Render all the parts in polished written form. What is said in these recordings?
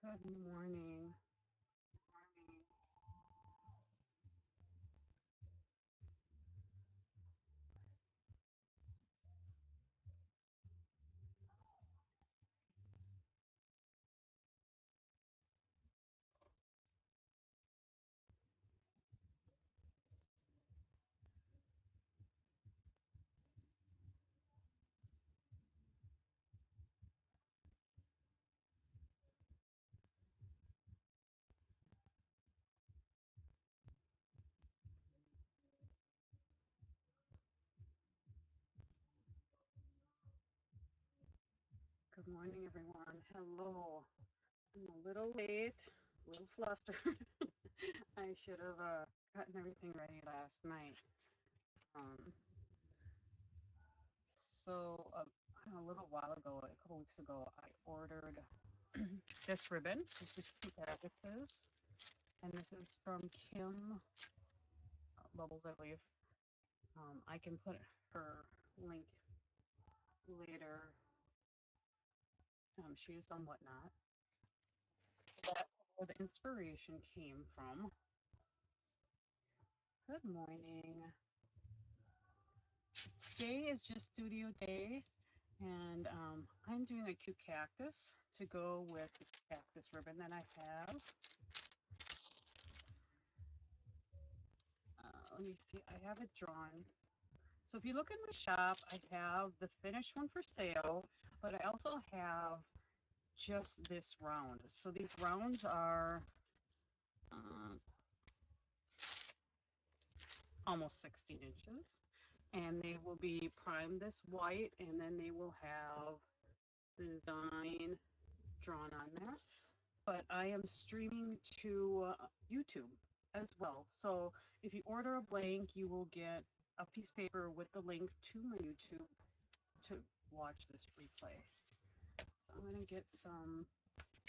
Good morning. Good morning, everyone. Hello. I'm a little late, a little flustered. I should have gotten everything ready last night. Um, a little while ago, a couple weeks ago, I ordered this ribbon. This is two packages, and this is from Kim Bubbles, I believe. I can put her link later. She is on Whatnot. That's where the inspiration came from. Good morning. Today is just studio day, and I'm doing a cute cactus to go with this cactus ribbon that I have. Let me see, I have it drawn. So if you look in my shop, I have the finished one for sale, but I also have just this round. So these rounds are uh, almost 16 inches, and they will be primed this white, and then they will have the design drawn on there. But I am streaming to YouTube as well. So if you order a blank, you will get a piece of paper with the link to my YouTube to watch this replay. So I'm going to get some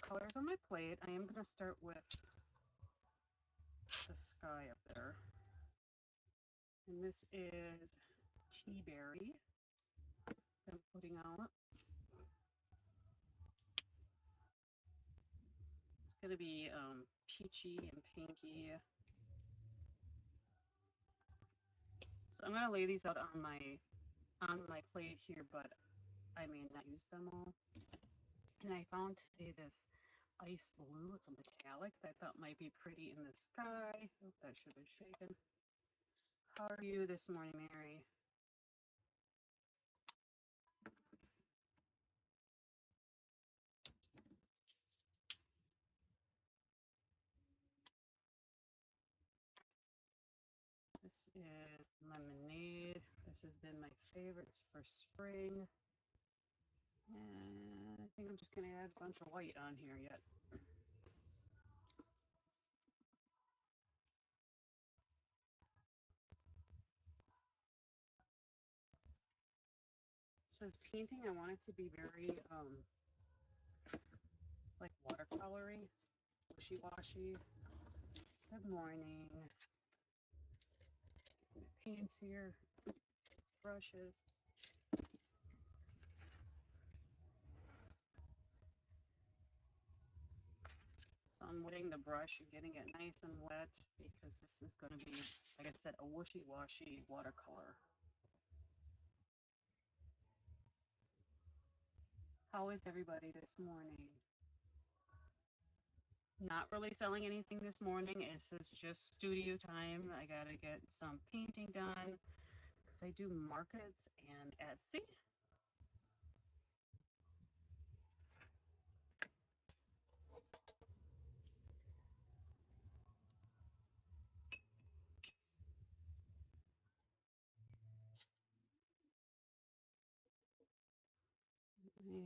colors on my plate. I am going to start with the sky up there. And this is Tea Berry that I'm putting out. It's going to be peachy and pinky. So I'm going to lay these out on my plate here, but I may not use them all. And I found today this ice blue. It's a metallic that I thought might be pretty in the sky. Oh, that should have been shaken. How are you this morning, Mary? This is lemonade. This has been my favorites for spring. And I think I'm just going to add a bunch of white on here yet. So this painting, I want it to be very like watercolory, wishy-washy. Good morning. Paints here, brushes. So I'm wetting the brush and getting it nice and wet because this is going to be, like I said, a wishy-washy watercolor. How is everybody this morning? Not really selling anything this morning. This is just studio time. I got to get some painting done because I do markets and Etsy. Yeah,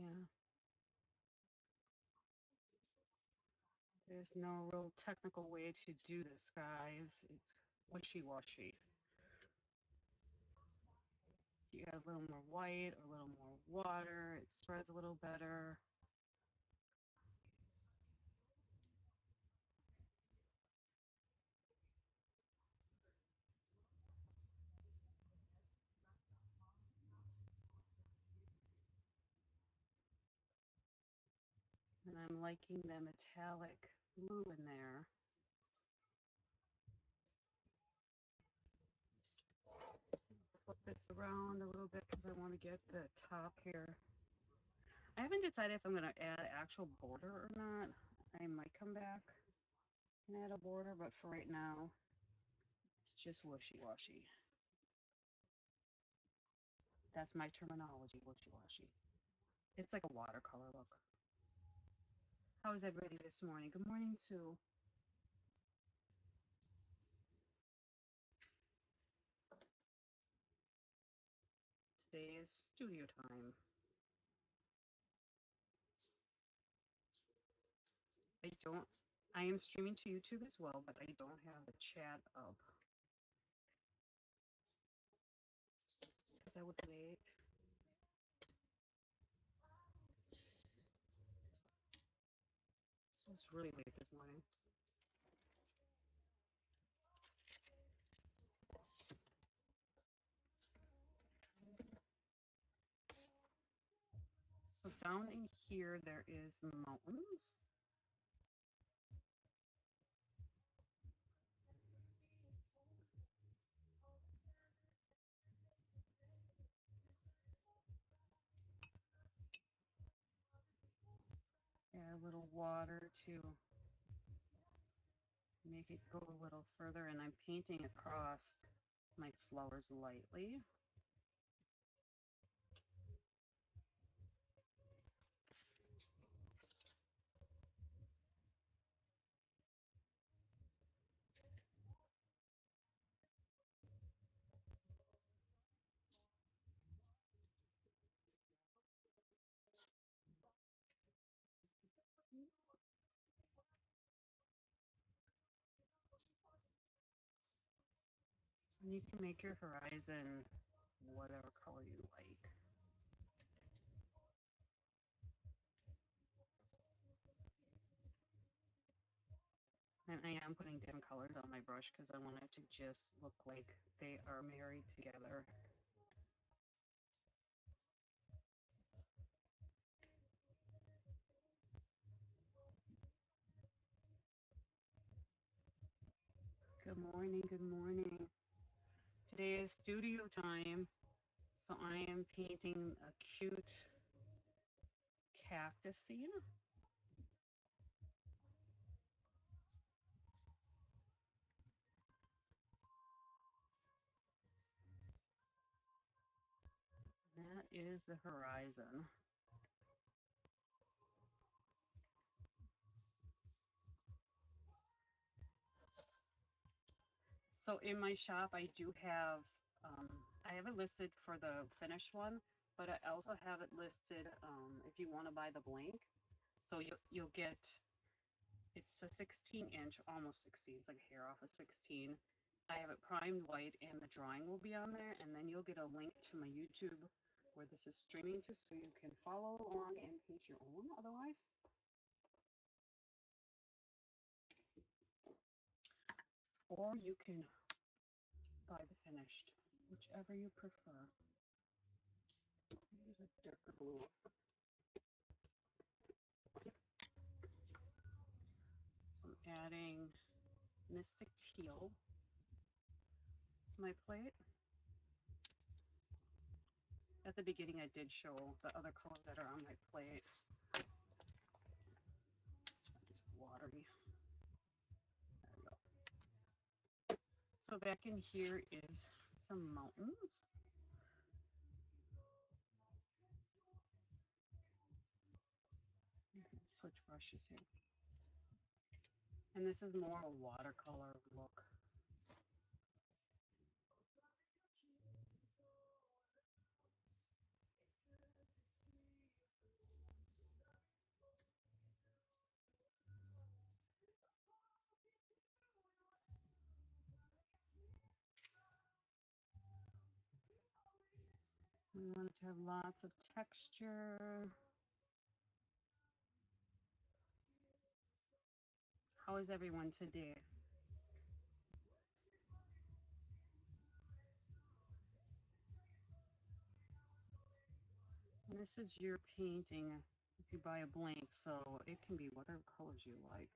there's no real technical way to do this, guys. It's wishy-washy. You got a little more white, a little more water, it spreads a little better. And I'm liking the metallic blue in there. Flip this around a little bit because I want to get the top here. I haven't decided if I'm going to add actual border or not. I might come back and add a border, but for right now, it's just wishy-washy. That's my terminology, wishy-washy. It's like a watercolor look. How is everybody this morning? Good morning, Sue. Today is studio time. I am streaming to YouTube as well, but I don't have the chat up because I was late. I was really late this morning. So down in here, there is mountains. Add a little water to make it go a little further, and I'm painting across my flowers lightly. And you can make your horizon whatever color you like. And I am putting different colors on my brush because I want it to just look like they are married together. Good morning, good morning. Today is studio time, so I am painting a cute cactus scene. That is the horizon. So in my shop, I have it listed for the finished one, but I also have it listed if you want to buy the blank. So you'll get, it's a 16-inch, almost 16. It's like a hair off a 16. I have it primed white, and the drawing will be on there, and then you'll get a link to my YouTube where this is streaming to, so you can follow along and paint your own otherwise. Or you can buy the finished, whichever you prefer. Use a darker blue. So I'm adding Mystic Teal to my plate. At the beginning, I did show the other colors that are on my plate. It's watery. There we go. So back in here is some mountains. Switch brushes here. And this is more a watercolor look. We want it to have lots of texture. How is everyone today? And this is your painting if you buy a blank, so it can be whatever colors you like.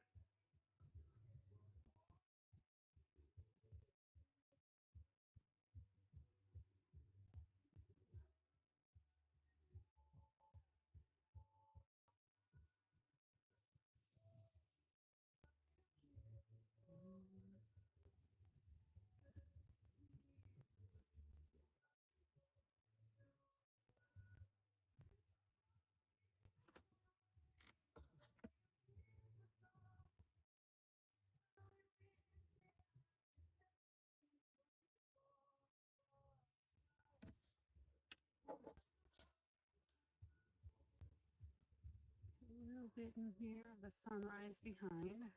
A little bit in here, the sunrise behind.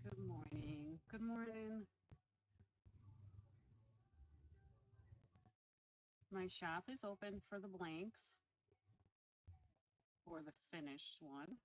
Good morning. Good morning. My shop is open for the blanks or the finished one.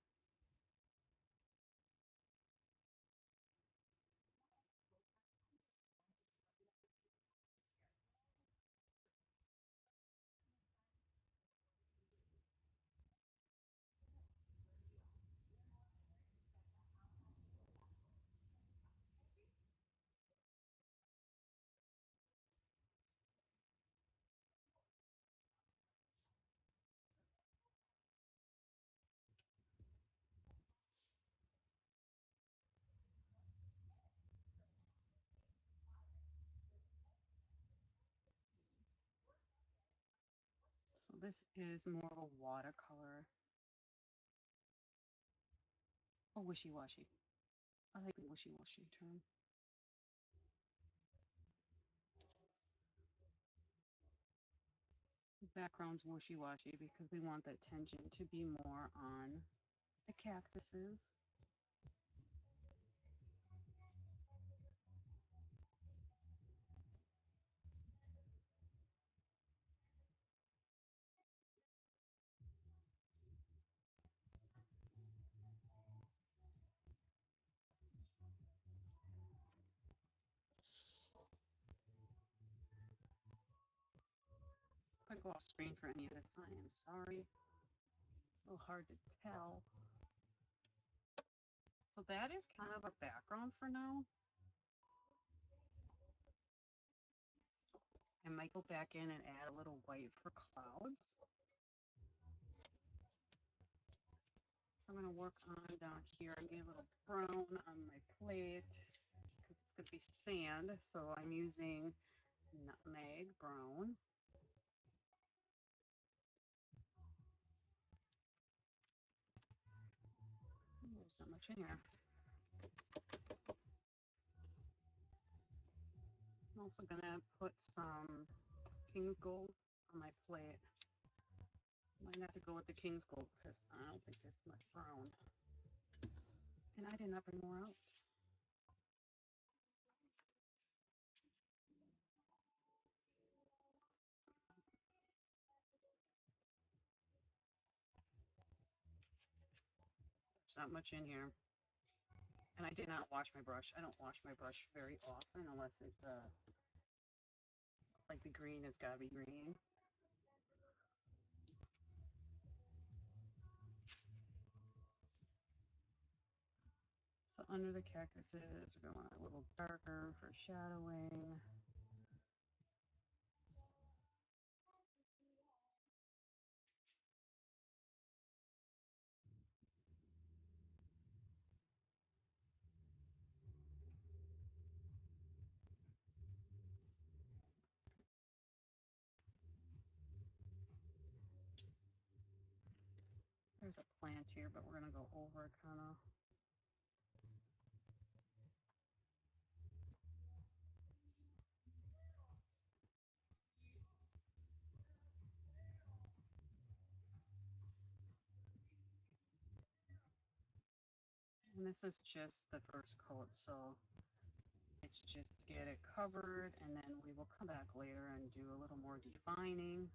So this is more of a watercolor. Oh, wishy-washy. I like the wishy-washy term. The background's wishy-washy because we want the attention to be more on the cactuses. If I go off screen for any of this, I am sorry. It's a little hard to tell. So that is kind of a background for now. I might go back in and add a little white for clouds. So I'm going to work on down here. I need a little brown on my plate because it's going to be sand. So I'm using nutmeg brown. There's not much in here. I'm also going to put some King's Gold on my plate. Might have to go with the King's Gold because I don't think there's much brown. And I did not bring more out. There's not much in here. And I did not wash my brush. I don't wash my brush very often unless it's like the green has got to be green. So under the cactuses, we're going a little darker for shadowing. There's a plant here, but we're going to go over kind of. And this is just the first coat, so it's just to get it covered, and then we will come back later and do a little more defining.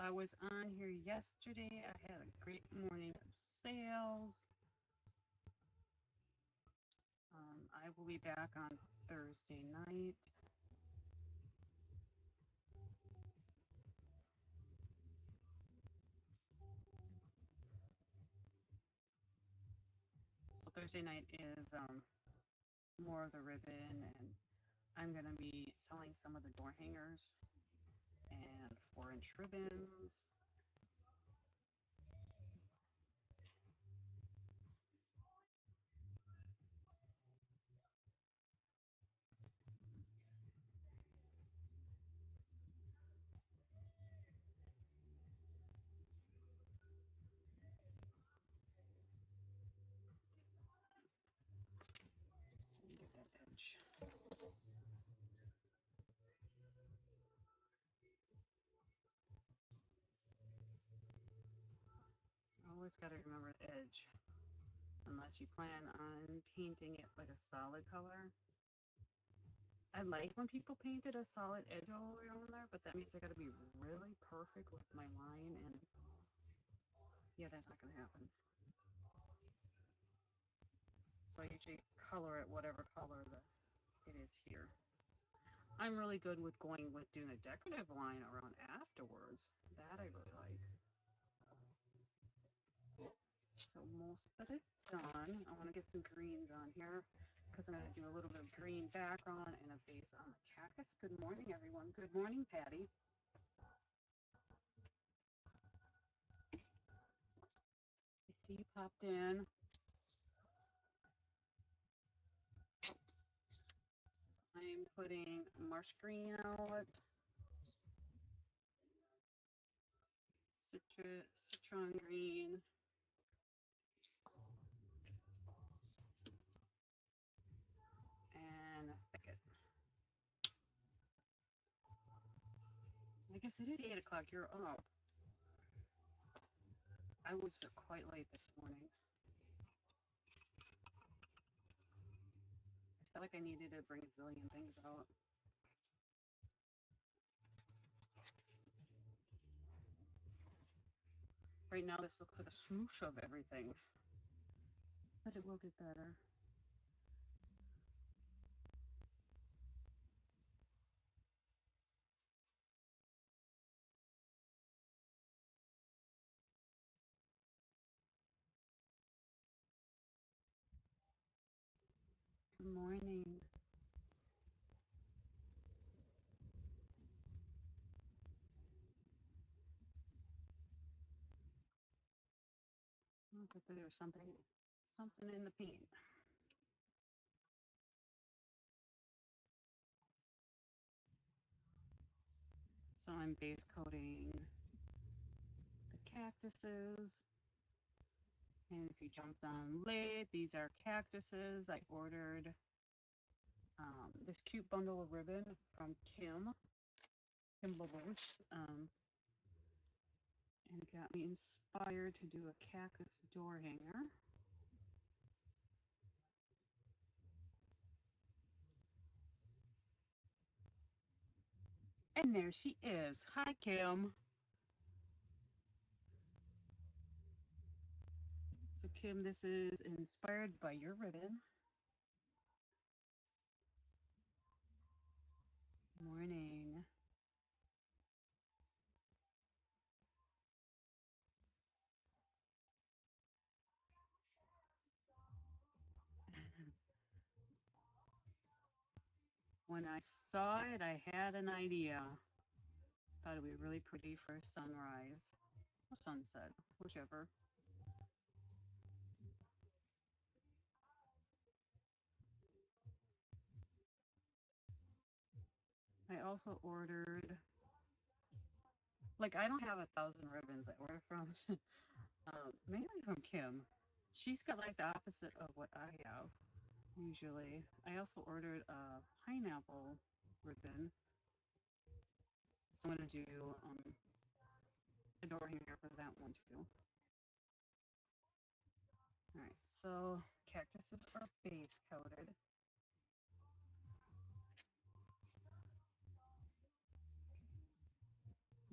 I was on here yesterday. I had a great morning of sales. I will be back on Thursday night. So Thursday night is more of the ribbon, and I'm going to be selling some of the door hangers and 4-inch ribbons. Get that edge. Always got to remember the edge, unless you plan on painting it like a solid color. I like when people painted a solid edge all the way around there, but that means I got to be really perfect with my line, and yeah, that's not going to happen. So I usually color it whatever color it is here. I'm really good with going with doing a decorative line around afterwards. That I really like. So most of it is done. I want to get some greens on here because I'm going to do a little bit of green background and a base on the cactus. Good morning, everyone. Good morning, Patty. I see you popped in. So I'm putting marsh green out, citron green, and thicket. I guess it is 8 o'clock. You're up. I was quite late this morning. I felt like I needed to bring a zillion things out. Right now, this looks like a smoosh of everything, but it will get better. Good morning. I thought there was something in the paint. So I'm base coating the cactuses. And if you jumped on late, these are cactuses. I ordered this cute bundle of ribbon from Kim Bubbles, and it got me inspired to do a cactus door hanger. And there she is. Hi, Kim. So, Kim, this is inspired by your ribbon. Morning. When I saw it, I had an idea. Thought it'd be really pretty for a sunrise or sunset, whichever. I also ordered, like, I don't have 1,000 ribbons. I order from, mainly from Kim. She's got like the opposite of what I have usually. I also ordered a pineapple ribbon. So I'm gonna do a door hanger for that one too. All right, so cactuses are base coated.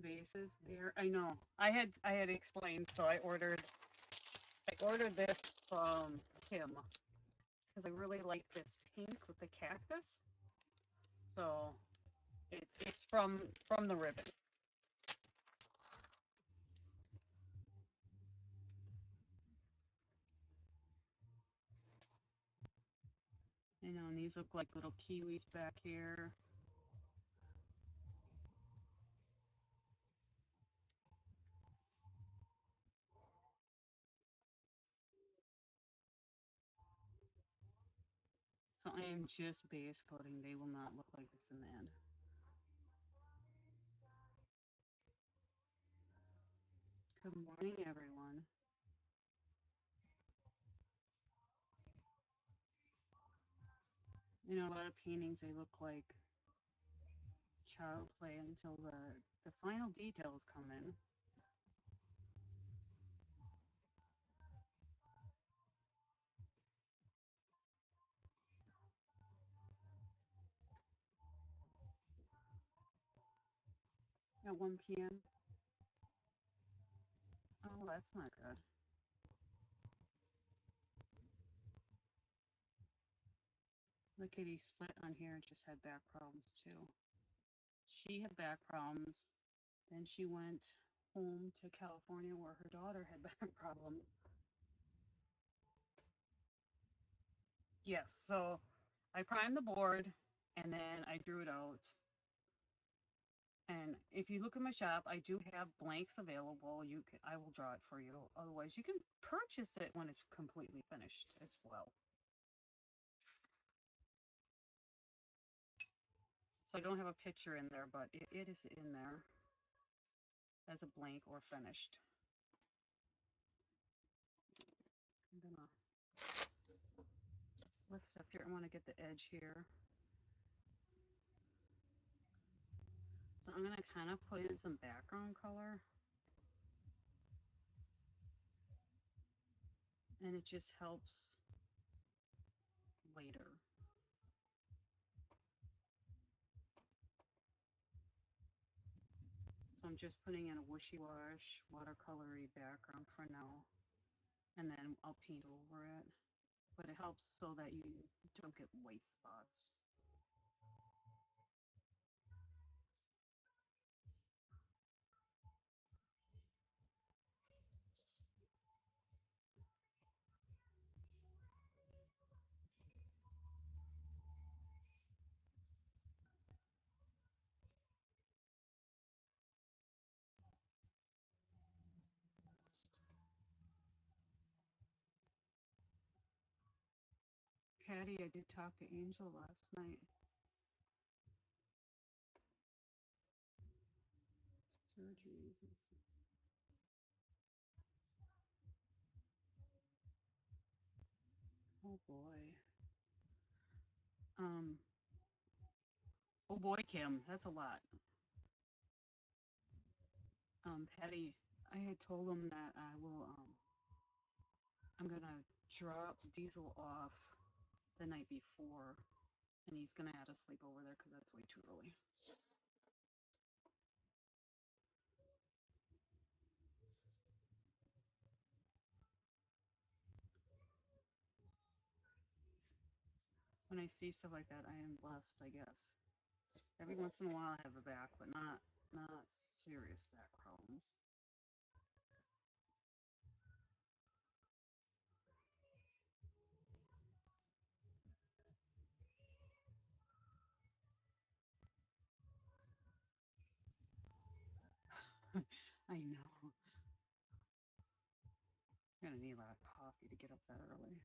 vases there. I know. I had explained, so I ordered this from Kim because I really like this pink with the cactus. So it's from the ribbon. You know, and these look like little kiwis back here. So I am just base coating. They will not look like this in the end. Good morning, everyone. You know, a lot of paintings, they look like child play until the final details come in. At 1 p.m. Oh, that's not good. Look at he split on here and just had back problems too. She had back problems. Then she went home to California where her daughter had back problems. Yes, so I primed the board and then I drew it out. And if you look at my shop, I do have blanks available. I will draw it for you. Otherwise, you can purchase it when it's completely finished as well. So I don't have a picture in there, but it is in there as a blank or finished. I'm gonna lift up here. I want to get the edge here. So I'm gonna kind of put in some background color, and it just helps later. So I'm just putting in a wishy-wash watercolory background for now, and then I'll paint over it. But it helps so that you don't get white spots. Patty, I did talk to Angel last night. Surgeries. Oh boy. Um. Oh boy, Kim, that's a lot. Patty, I had told him that I'm gonna drop Diesel off the night before, and he's gonna have to sleep over there because that's way too early. When I see stuff like that, I am blessed, I guess. Every once in a while, I have a back, but not serious back problems. I know. I'm gonna need a lot of coffee to get up that early.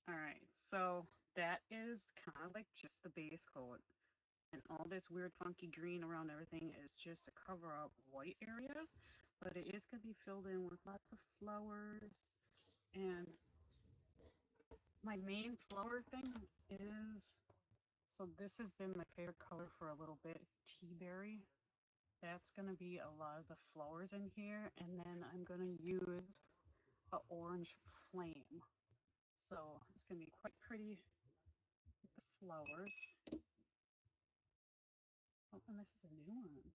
All right, so that is kind of like just the base coat. And all this weird funky green around everything is just to cover up white areas. but it is going to be filled in with lots of flowers. And my main flower thing is, so this has been my favorite color for a little bit, tea berry. That's going to be a lot of the flowers in here, and then I'm going to use a orange flame. So it's going to be quite pretty with the flowers. Oh, and this is a new one.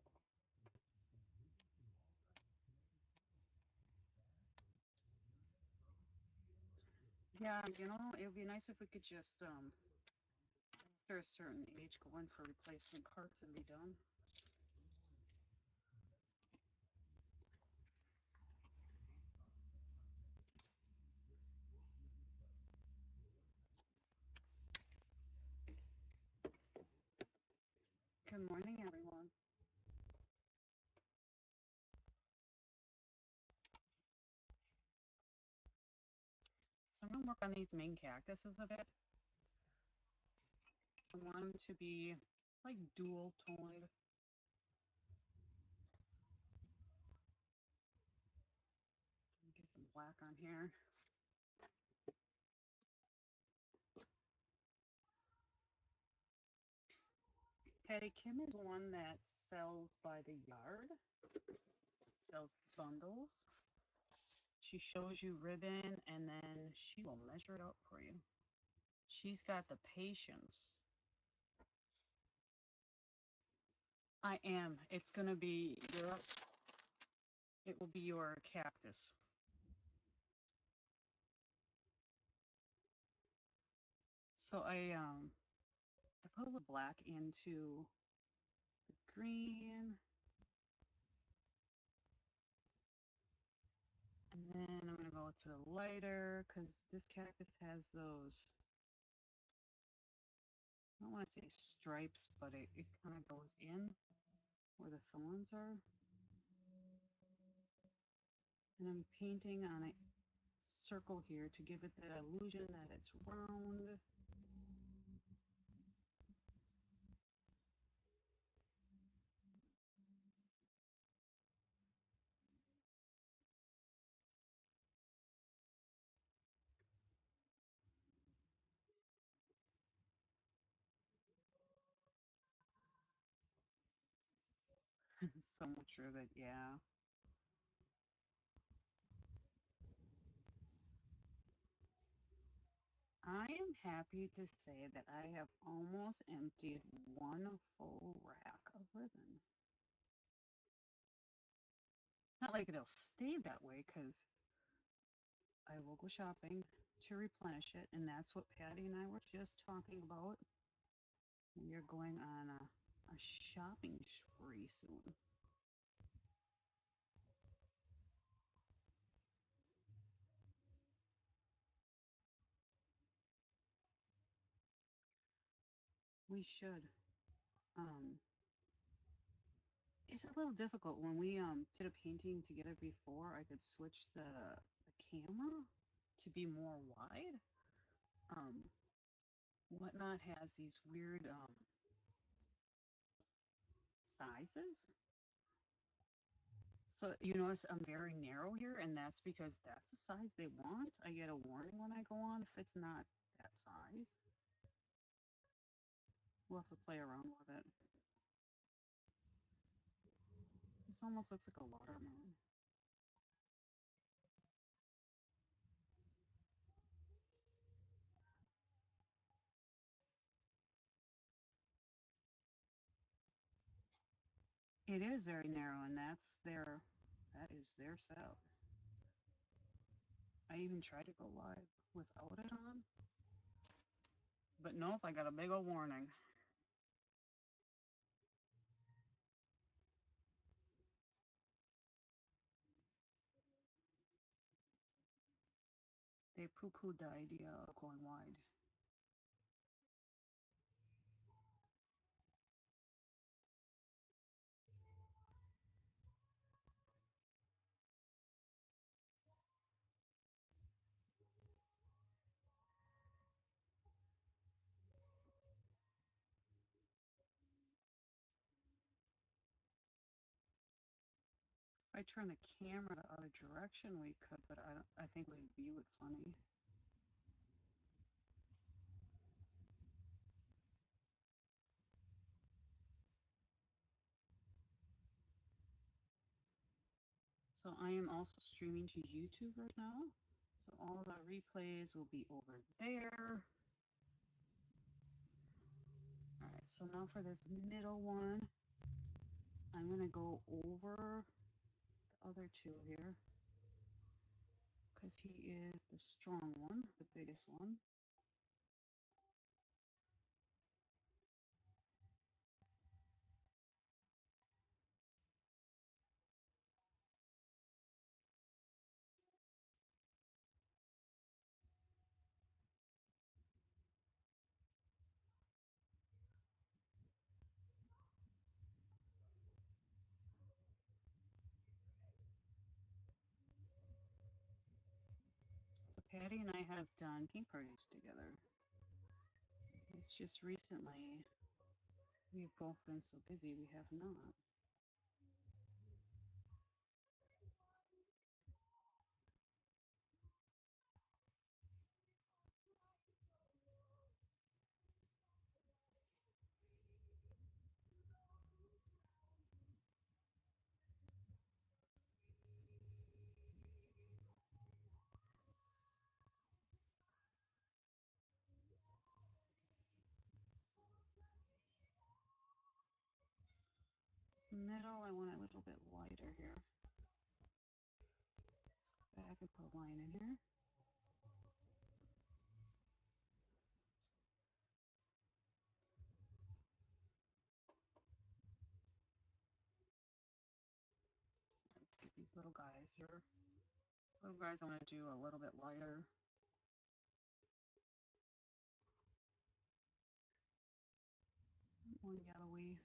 Yeah, it would be nice if we could just, after a certain age, go in for replacement parts and be done. Good morning, everyone. So I'm going to work on these main cactuses a bit. I want them to be like dual toned. Get some black on here. Patty Kim is one that sells by the yard, sells bundles. She shows you ribbon and then she will measure it out for you. She's got the patience. I am. It's going to be your, it will be your cactus. So I put a little black into the green. And then I'm going to go to the lighter because this cactus has those, I don't want to say stripes, but it kind of goes in where the thorns are. And I'm painting on a circle here to give it that illusion that it's round. So much ribbon, yeah. I am happy to say that I have almost emptied one full rack of ribbon. Not like it'll stay that way because I will go shopping to replenish it, and that's what Patty and I were just talking about. We are going on a shopping spree soon. We should. Um, it's a little difficult when we did a painting together before. I could switch the camera to be more wide. Um, Whatnot has these weird sizes. So you notice I'm very narrow here, and that's because that's the size they want. I get a warning when I go on if it's not that size. We'll have to play around with it. This almost looks like a watermelon. It is very narrow, and that is their setup. I even tried to go live without it on, but nope, I got a big old warning. They poo-pooed the idea of going wide. If I I turn the camera the other direction, we could, but I think we'd view it funny. So I am also streaming to YouTube right now. So all the replays will be over there. All right, so now for this middle one, I'm gonna go over the other two here because he is the strong one, the biggest one. So Patty and I have done paint parties together. It's just recently we've both been so busy we have not. This middle, I want a little bit lighter here. Back and put a line in here. Let's get these little guys here. These little guys I want to do a little bit lighter. More yellowy.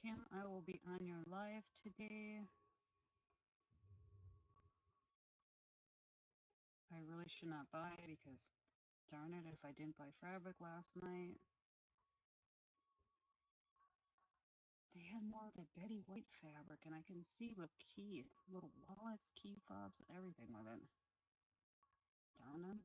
Kim, I will be on your live today. I really should not buy because darn it if I didn't buy fabric last night. They had more of the Betty White fabric, and I can see the key, little wallets, key fobs, and everything with it. Darn it.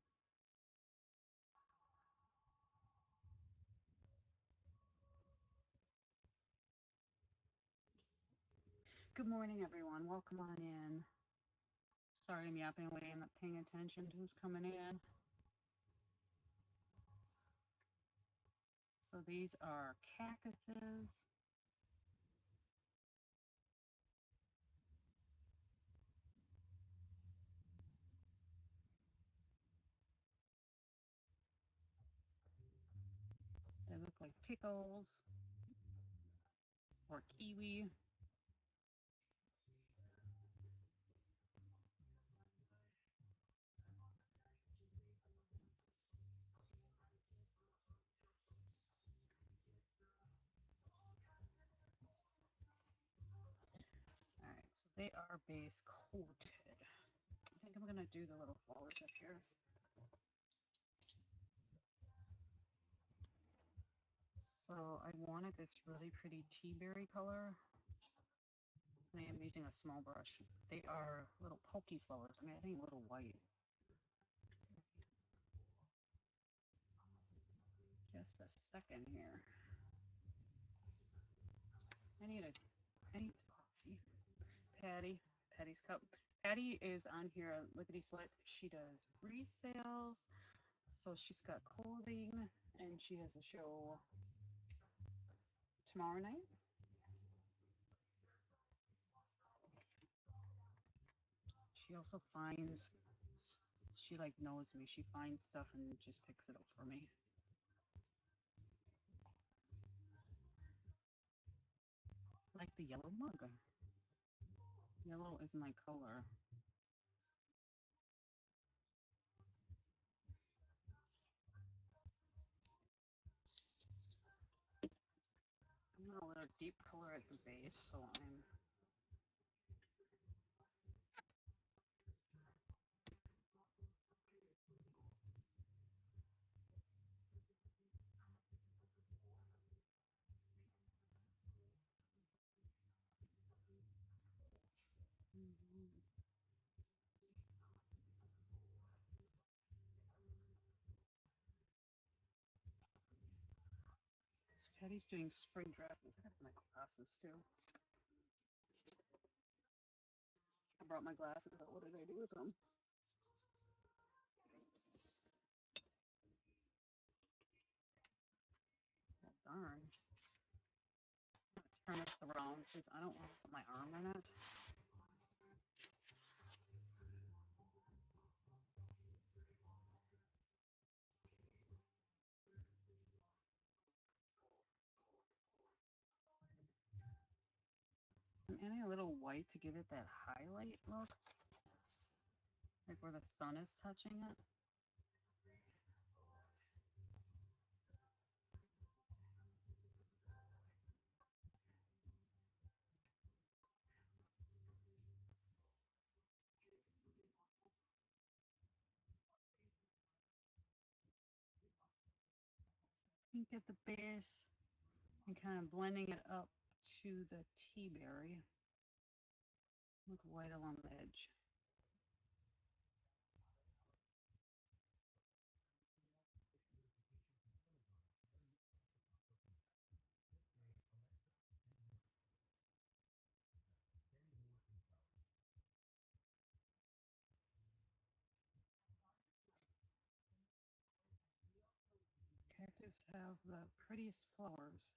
Good morning, everyone. Welcome on in. Sorry I'm yapping away and not paying attention to who's coming in. So these are cactuses. They look like pickles or kiwi. All right, so they are base coated. I think I'm gonna do the little flowers up here. So I wanted this really pretty tea berry color. I am using a small brush. They are little pokey flowers. I'm adding a little white. Just a second here. I need coffee. Patty's cup. Patty is on here, Lickety Split. She does resales. So she's got clothing and she has a show tomorrow night. She also finds, she like knows me. She finds stuff and just picks it up for me. Like the yellow mug. Yellow is my color. I'm gonna let a deep color at the base, so I'm so Patty's doing spring dresses. I got my glasses too. I brought my glasses out. What did I do with them? Oh, darn. I'm gonna turn this around because I don't want to put my arm in it. I'm adding a little white to give it that highlight look, like where the sun is touching it. Pink at the base and kind of blending it up to the tea berry with white along the edge. Cactus have the prettiest flowers.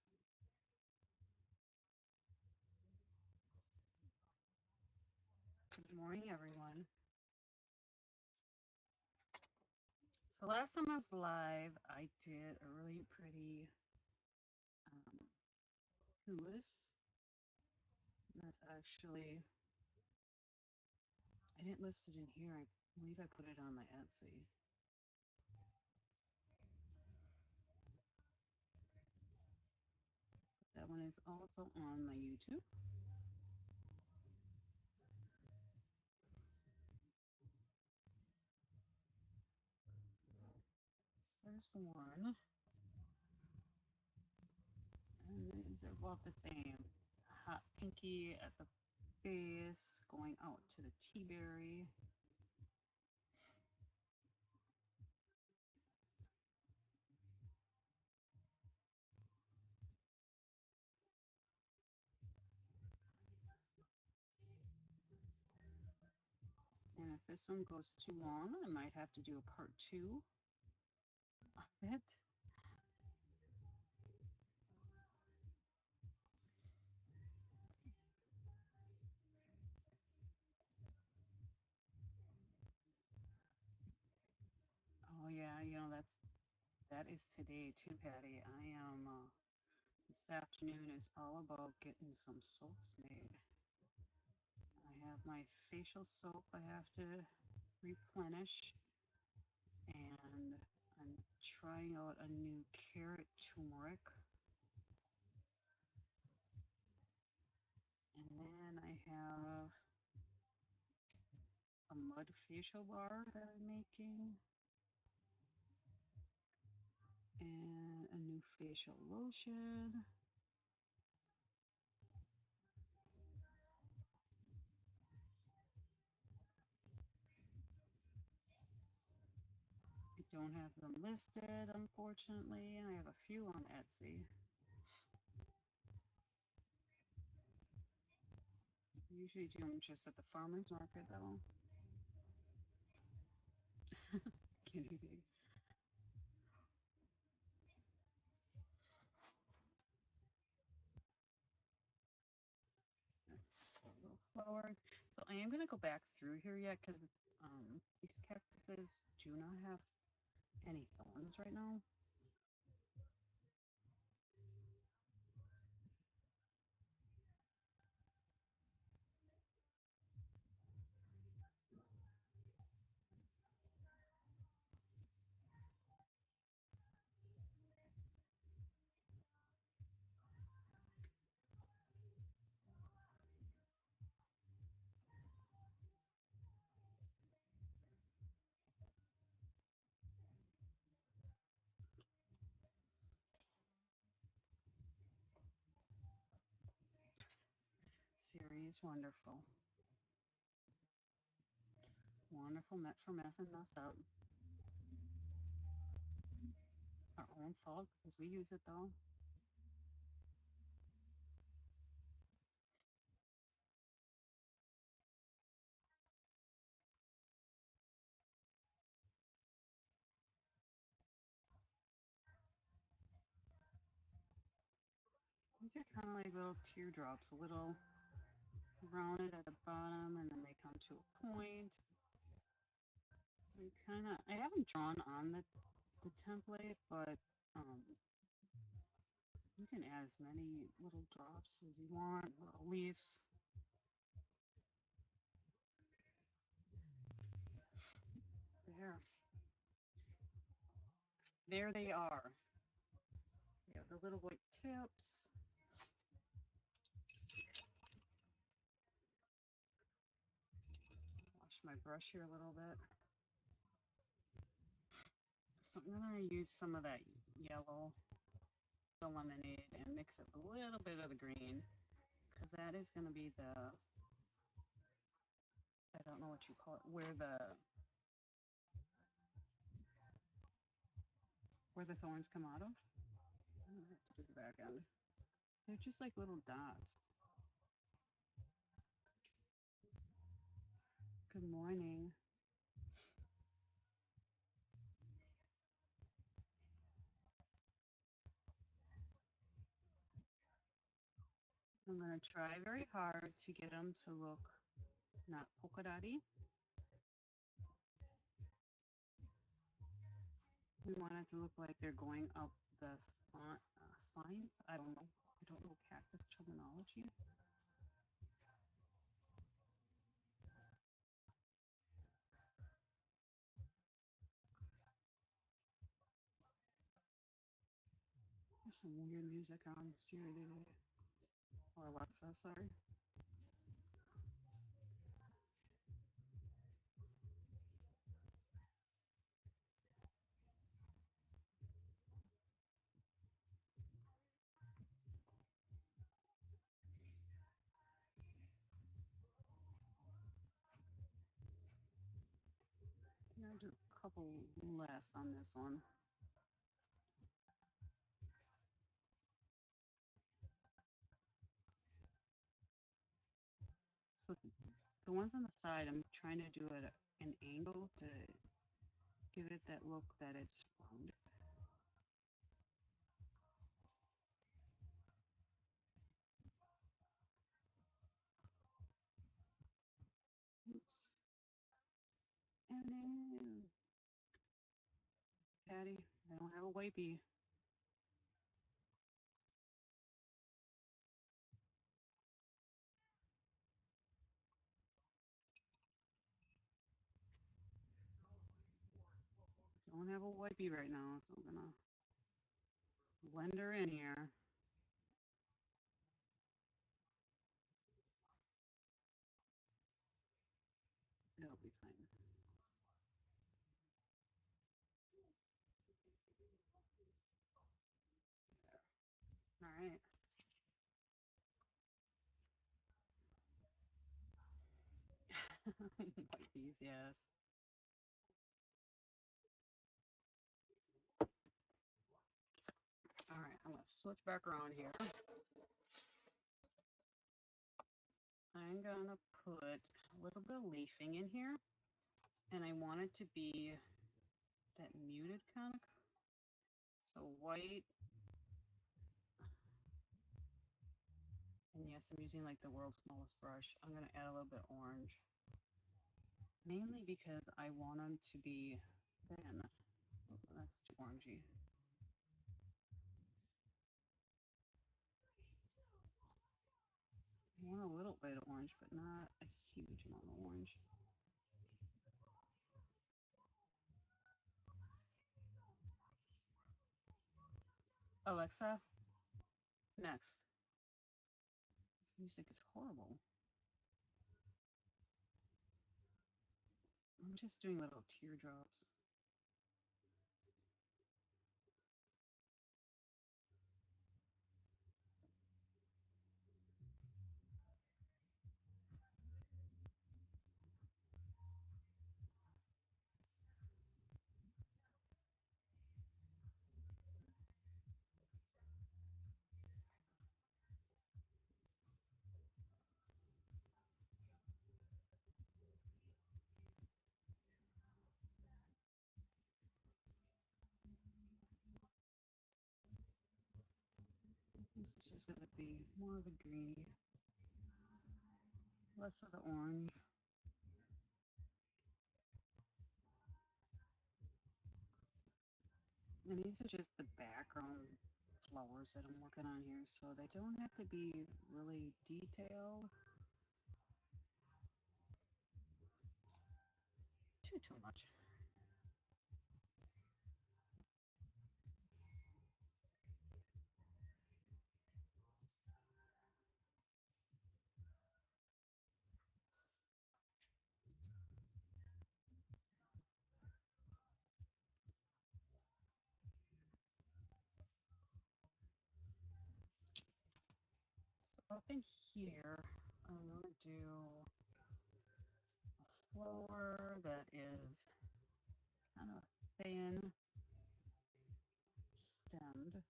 Good morning, everyone. So last time I was live, I did a really pretty tulips. That's actually, I didn't list it in here. I believe I put it on my Etsy. That one is also on my YouTube. So there's one. And these are about the same. Hot pinky at the base, going out to the tea berry. And if this one goes too long, I might have to do a part 2 of it. Oh yeah, that is today too, Patty. I am this afternoon is all about getting some soaps made. I have my facial soap I have to replenish, and I'm trying out a new carrot turmeric. And then I have a mud facial bar that I'm making, and a new facial lotion. I don't have them listed, unfortunately. I have a few on Etsy. I usually do them just at the farmer's market, though. Guinea pig. Little flowers. So I am going to go back through here yet because these cactuses do not have any thorns right now. is wonderful. Wonderful, meant for messing us up. Our own fault because we use it though. These are kind of like little teardrops, a little rounded at the bottom, and then they come to a point. I haven't drawn on the template, but um, you can add as many little drops as you want, little leaves. There. There they are. We have the little white tips. Wash my brush here a little bit. So I'm going to use some of that yellow, the lemonade, and mix it with a little bit of the green, because that is going to be the, I don't know what you call it, where the thorns come out of. I don't have to do the back end. They're just like little dots. Good morning. I'm going to try very hard to get them to look not polka dotty. We want it to look like they're going up the spines. I don't know. I don't know cactus terminology. There's some weird music on Siri today. Or Alexa, sorry. I'm gonna do a couple less on this one. So the ones on the side, I'm trying to do it at an angle to give it that look that it's rounded. Oops. And then, Patty, I don't have a wipey. Don't have a wipey right now, so I'm gonna blend her in here. It'll be fine. All right. Wipies, yes. All right, I'm gonna switch back around here. I'm gonna put a little bit of leafing in here, and I want it to be that muted kind of, so white. And yes, I'm using like the world's smallest brush. I'm gonna add a little bit orange, mainly because I want them to be thin. Oh, that's too orangey. I want a little bit of orange, but not a huge amount of orange. Alexa, next. This music is horrible. I'm just doing little teardrops. This is just going to be more of the greeny, less of the orange. And these are just the background flowers that I'm working on here, so they don't have to be really detailed. Too much. So up in here, I'm going to do a flower that is kind of thin stemmed.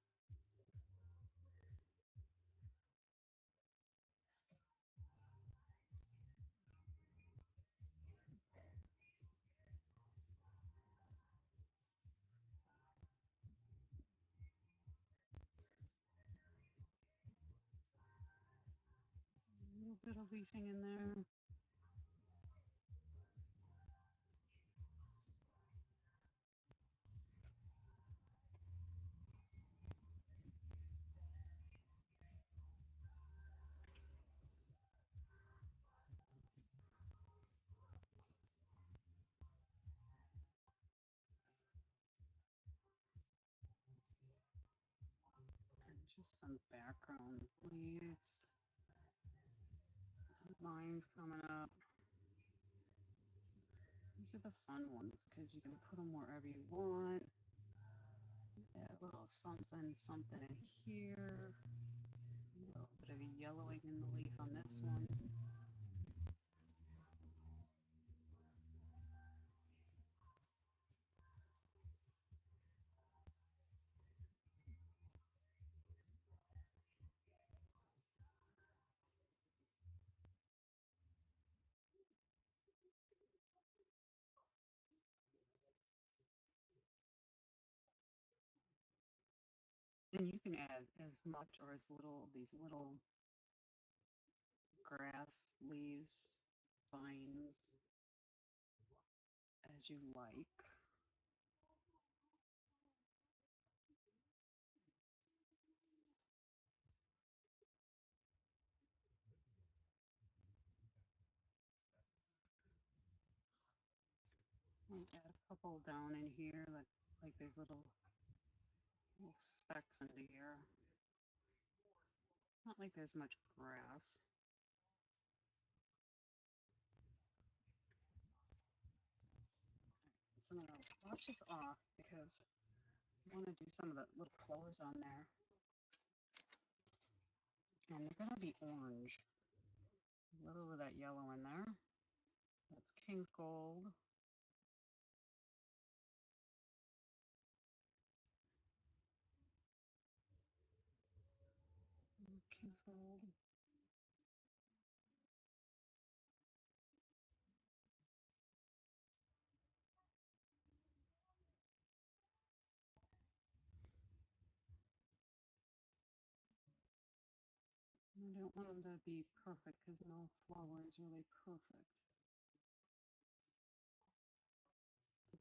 A little bit of leafing in there. And just some background leaves. Some lines coming up. These are the fun ones because you can put them wherever you want. Add a little something, something in here. A little bit of yellowing in the leaf on this one. And you can add as much or as little of these little grass leaves, vines as you like. I'll add a couple down in here, like there's little specks into here. Not like there's much grass. So I'm gonna wash this off because I want to do some of the little flowers on there. And they're gonna be orange. A little of that yellow in there. That's King's Gold. King's Gold. I don't want them to be perfect because no flower is really perfect.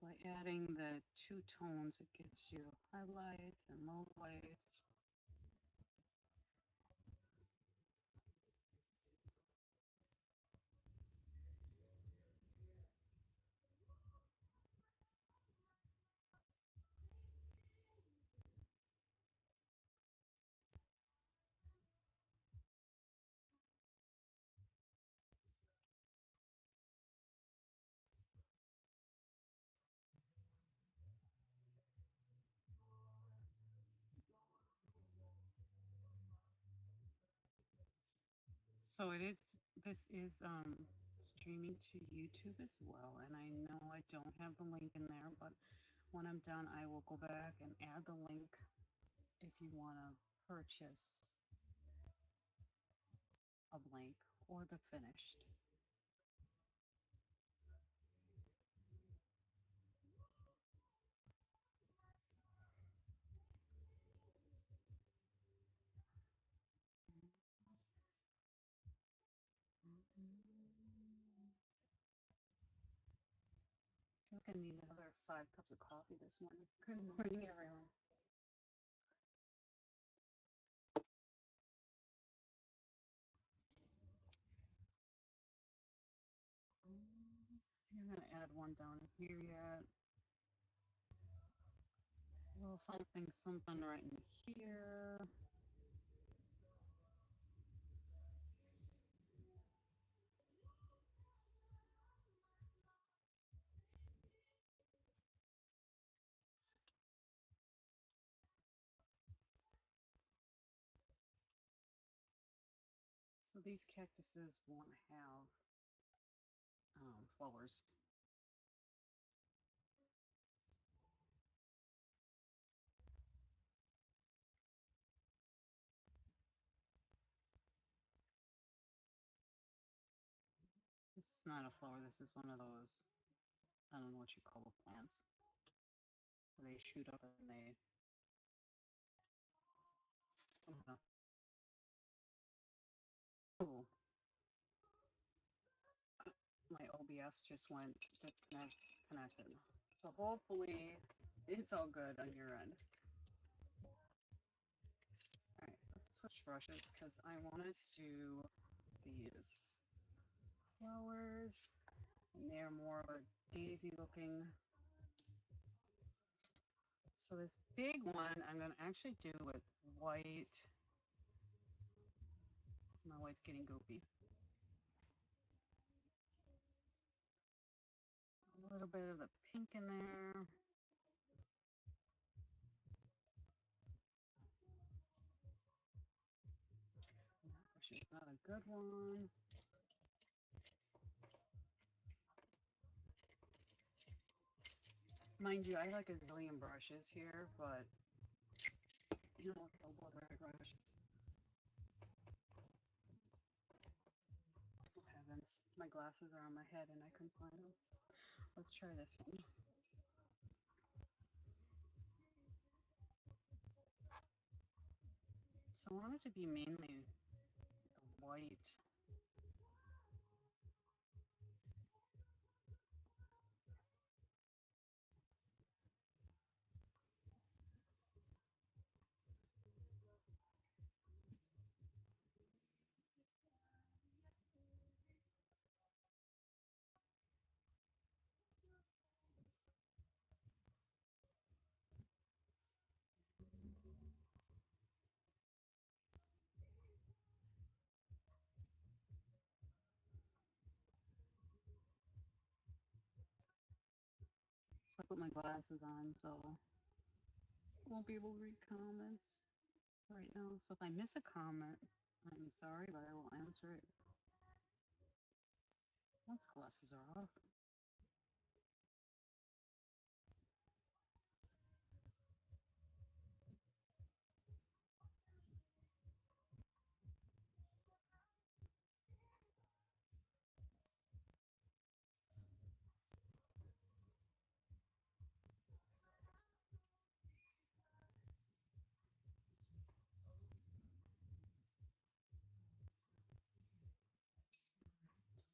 By adding the two tones, it gives you highlights and low lights. So this is streaming to YouTube as well, and I know I don't have the link in there, but when I'm done, I will go back and add the link if you want to purchase a blank or the finished. I need another 5 cups of coffee this morning. Good morning, everyone. I'm gonna add one down here yet. A little something right in here. So these cactuses won't have flowers. This is not a flower. This is one of those, I don't know what you call the plants. They shoot up and they. Oh, my OBS just went connected. So hopefully it's all good on your end. Alright, let's switch brushes because I wanted to these flowers, and they're more of a daisy looking. So this big one I'm gonna actually do with white. My white's getting goopy. A little bit of the pink in there. Which is not a good one. Mind you, I have like a zillion brushes here, but you know, it's all about the right brush. Oh heavens, my glasses are on my head and I couldn't find them. Let's try this one. So I want it to be mainly the white. So I put my glasses on, so I won't be able to read comments right now. So if I miss a comment, I'm sorry, but I will answer it once glasses are off.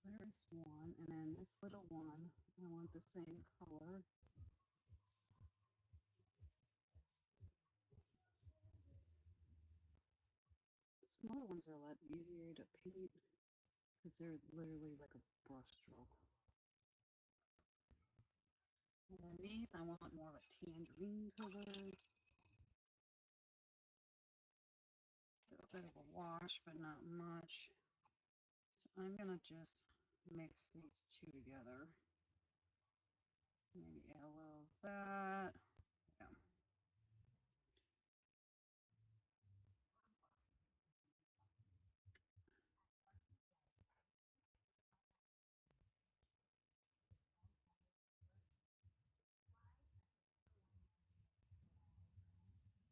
So there's one, and then this little one, I want the same color. Smaller ones are a lot easier to paint because they're literally like a brush stroke. And then these, I want more of a tangerine color. A bit of a wash, but not much. So I'm gonna just mix these two together. Maybe add a little of that. Yeah.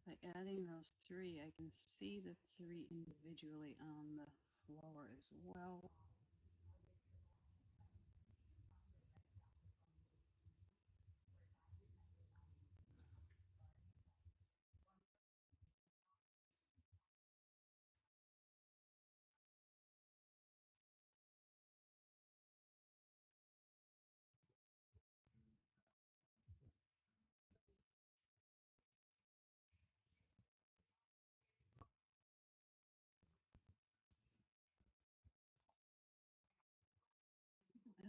By adding those three, I can see the three individually on the flower as well.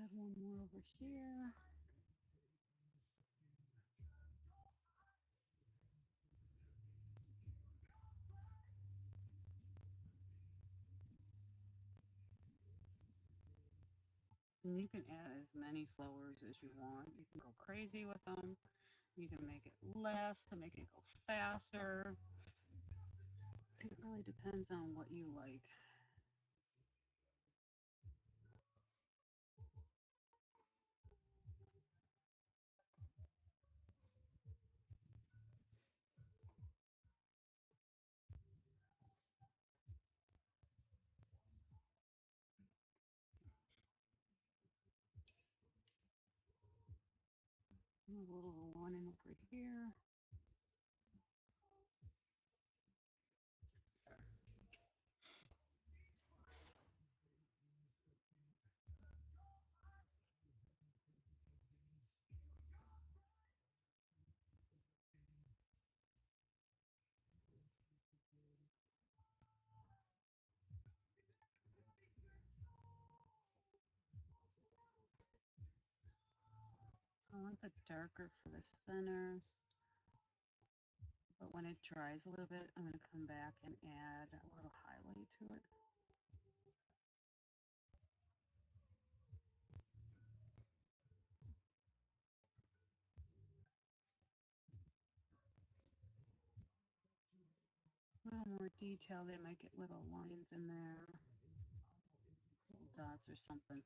add one more over here. And you can add as many flowers as you want. You can go crazy with them. You can make it less to make it go faster. It really depends on what you like. A little one in over here. I want the darker for the centers, but when it dries a little bit, I'm going to come back and add a little highlight to it. A little more detail. They might get little lines in there, little dots or something.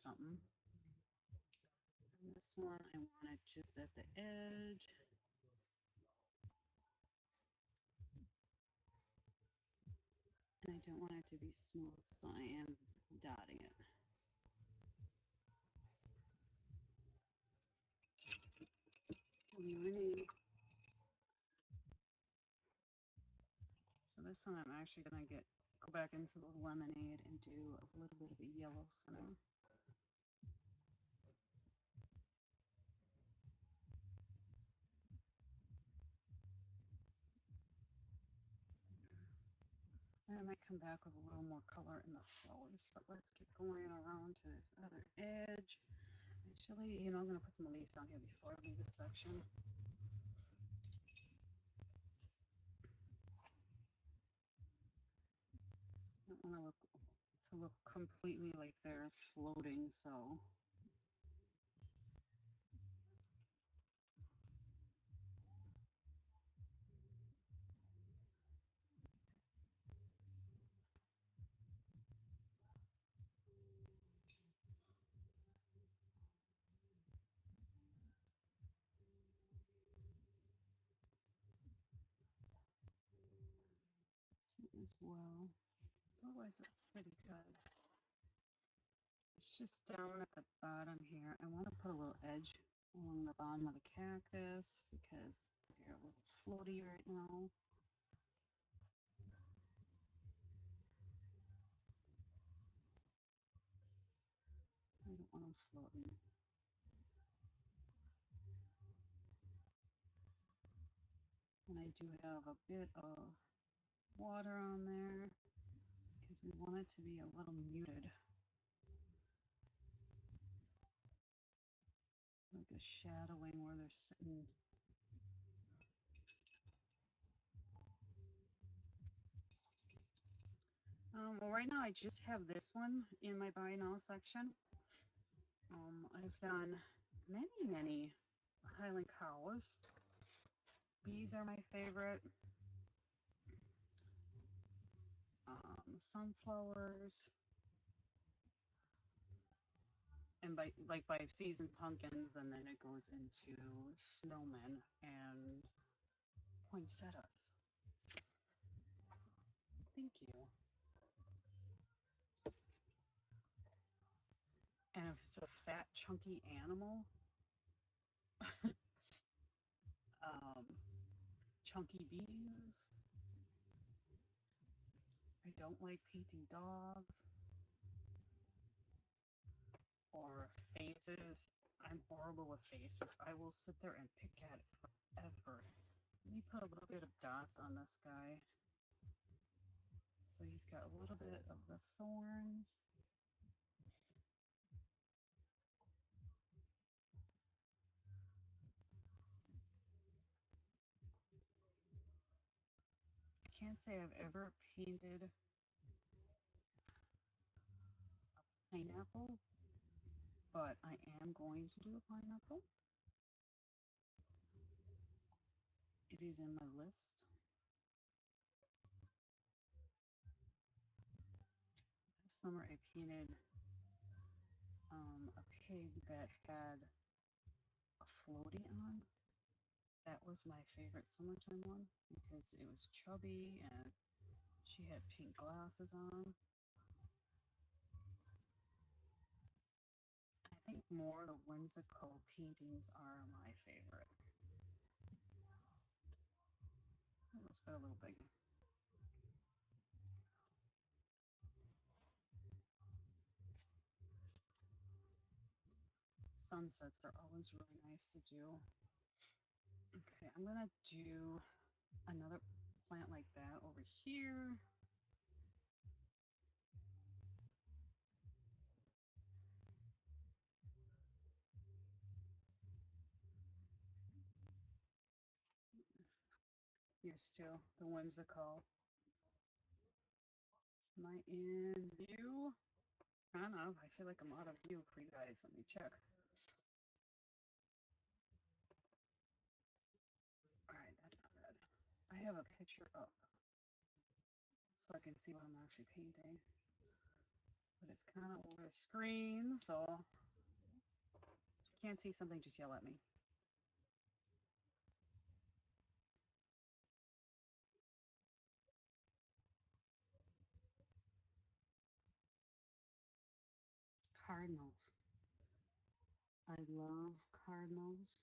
And this one, I want it just at the edge. And I don't want it to be smooth, so I am dotting it. So this one I'm actually going to go back into the lemonade and do a little bit of a yellow center. And I might come back with a little more color in the flowers, but let's get going around to this other edge. Actually, I'm going to put some leaves on here before I leave this section. I don't want to look completely like they're floating, so as well. Otherwise, it's pretty good. It's just down at the bottom here. I want to put a little edge along the bottom of the cactus because they're a little floaty right now. I don't want them floating. And I do have a bit of water on there because we want it to be a little muted. Like a shadowing where they're sitting. Well, right now I just have this one in my buy now section. I've done many Highland cows. Bees are my favorite. Sunflowers. And by season pumpkins, and then it goes into snowmen and poinsettias. Thank you. And if it's a fat, chunky animal, chunky bees. I don't like painting dogs or faces. I'm horrible with faces. I will sit there and pick at it forever. Let me put a little bit of dots on this guy. So he's got a little bit of the thorns. can't say I've ever painted a pineapple, but I am going to do a pineapple. It is in my list. This summer I painted a pig that had a floaty on. That was my favorite summertime one because it was chubby and she had pink glasses on. I think more the whimsical paintings are my favorite. Let's go a little bigger. Sunsets are always really nice to do. Okay, I'm gonna do another plant like that over here. Here's still the whimsical. Am I in view? Kind of. I feel like I'm out of view for you guys. Let me check. Alright, that's not bad. I have a picture up so I can see what I'm actually painting. But it's kind of over the screen, so if you can't see something, just yell at me. Cardinals. I love cardinals.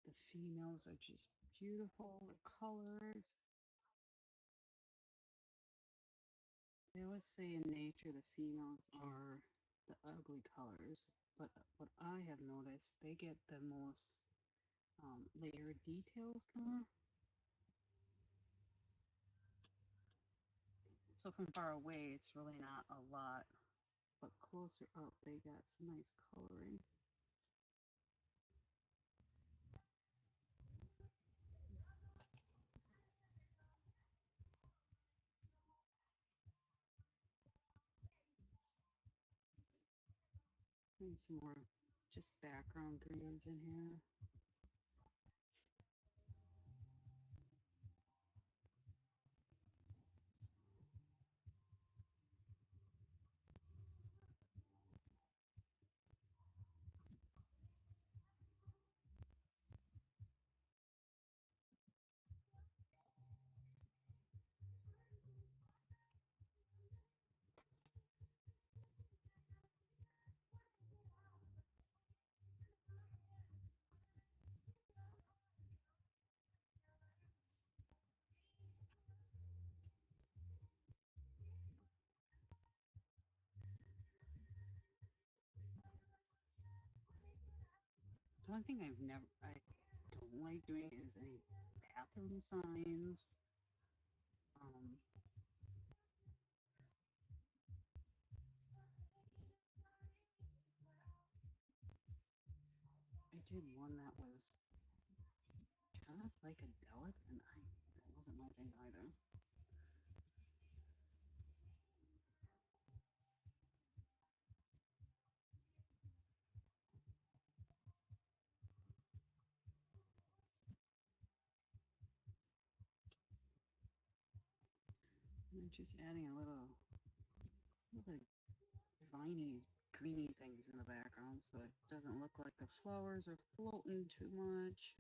The females are just beautiful. The colors. They always say in nature the females are the ugly colors, but what I have noticed, they get the most layered details, kind of. So from far away, it's really not a lot, but closer up, they got some nice coloring. And some more just background greens in here. The one thing I don't like doing is any bathroom signs. Um, I did one that was kind of psychedelic, and that wasn't my thing either. And I'm just adding a little viney, greeny things in the background so it doesn't look like the flowers are floating too much.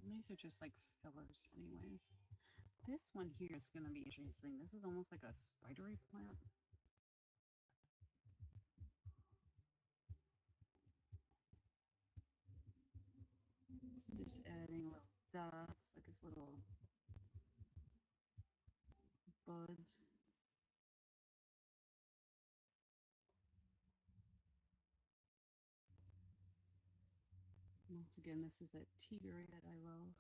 And these are just like fillers, anyways. This one here is going to be interesting. This is almost like a spidery plant. So just adding little dots, like its little buds. Once again, this is that tea red I love.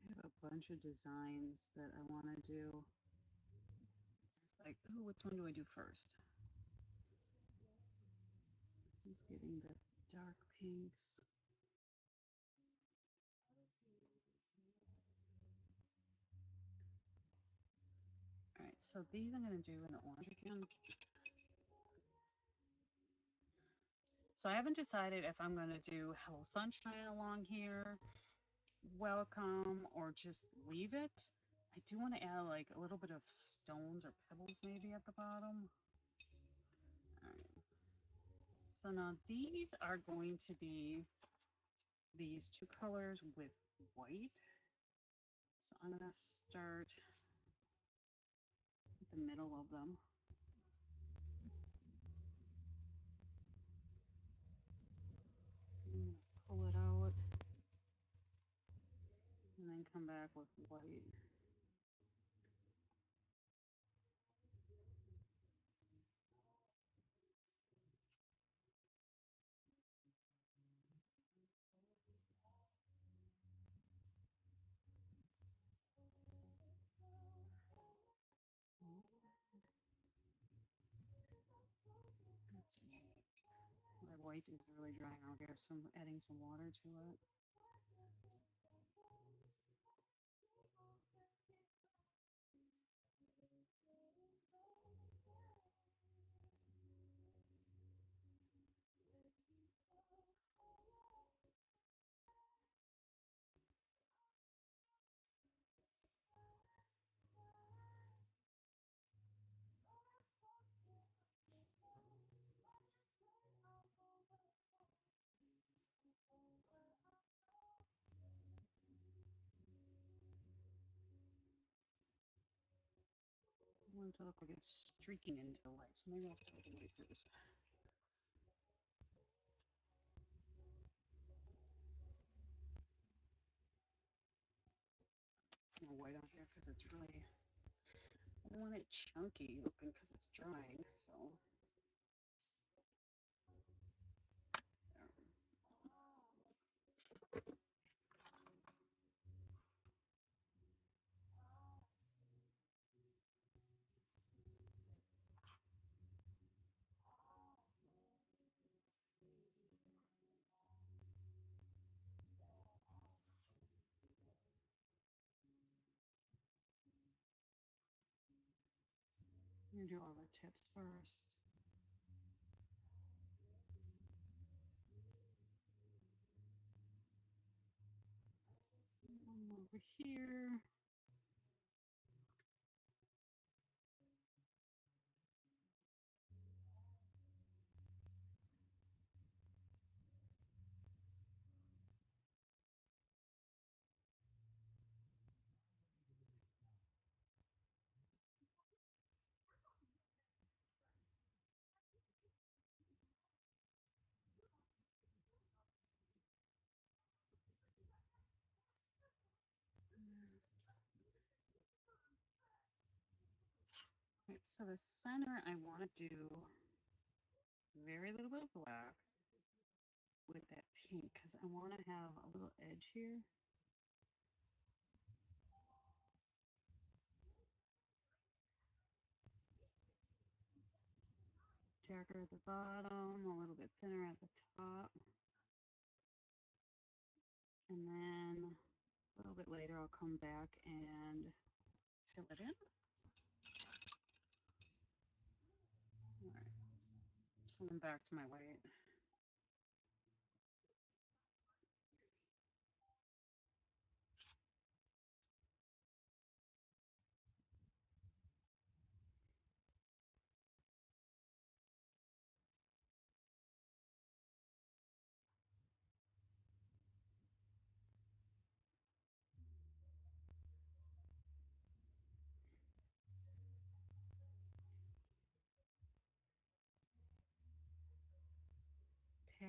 I have a bunch of designs that I want to do. It's like, oh, which one do I do first? This is getting the dark pinks. All right, so these I'm going to do in orange again. So I haven't decided if I'm going to do Hello Sunshine along here, Welcome, or just leave it. I do want to add like a little bit of stones or pebbles maybe at the bottom. All right. So now these are going to be these two colors with white. So I'm going to start at the middle of them. I'm going to pull it out and then come back with white. My white is really drying out here, so I'm adding some water to it. I want it to look like it's streaking into the light, so maybe I'll start with the white first. Some more white on here because it's really, I don't want it chunky looking because it's drying, so. I'm going to do all the tips first. One over here. Right, so the center, I want to do very little bit of black with that pink because I want to have a little edge here. Darker at the bottom, a little bit thinner at the top. And then a little bit later, I'll come back and fill it in. All right, so I'm back to my white.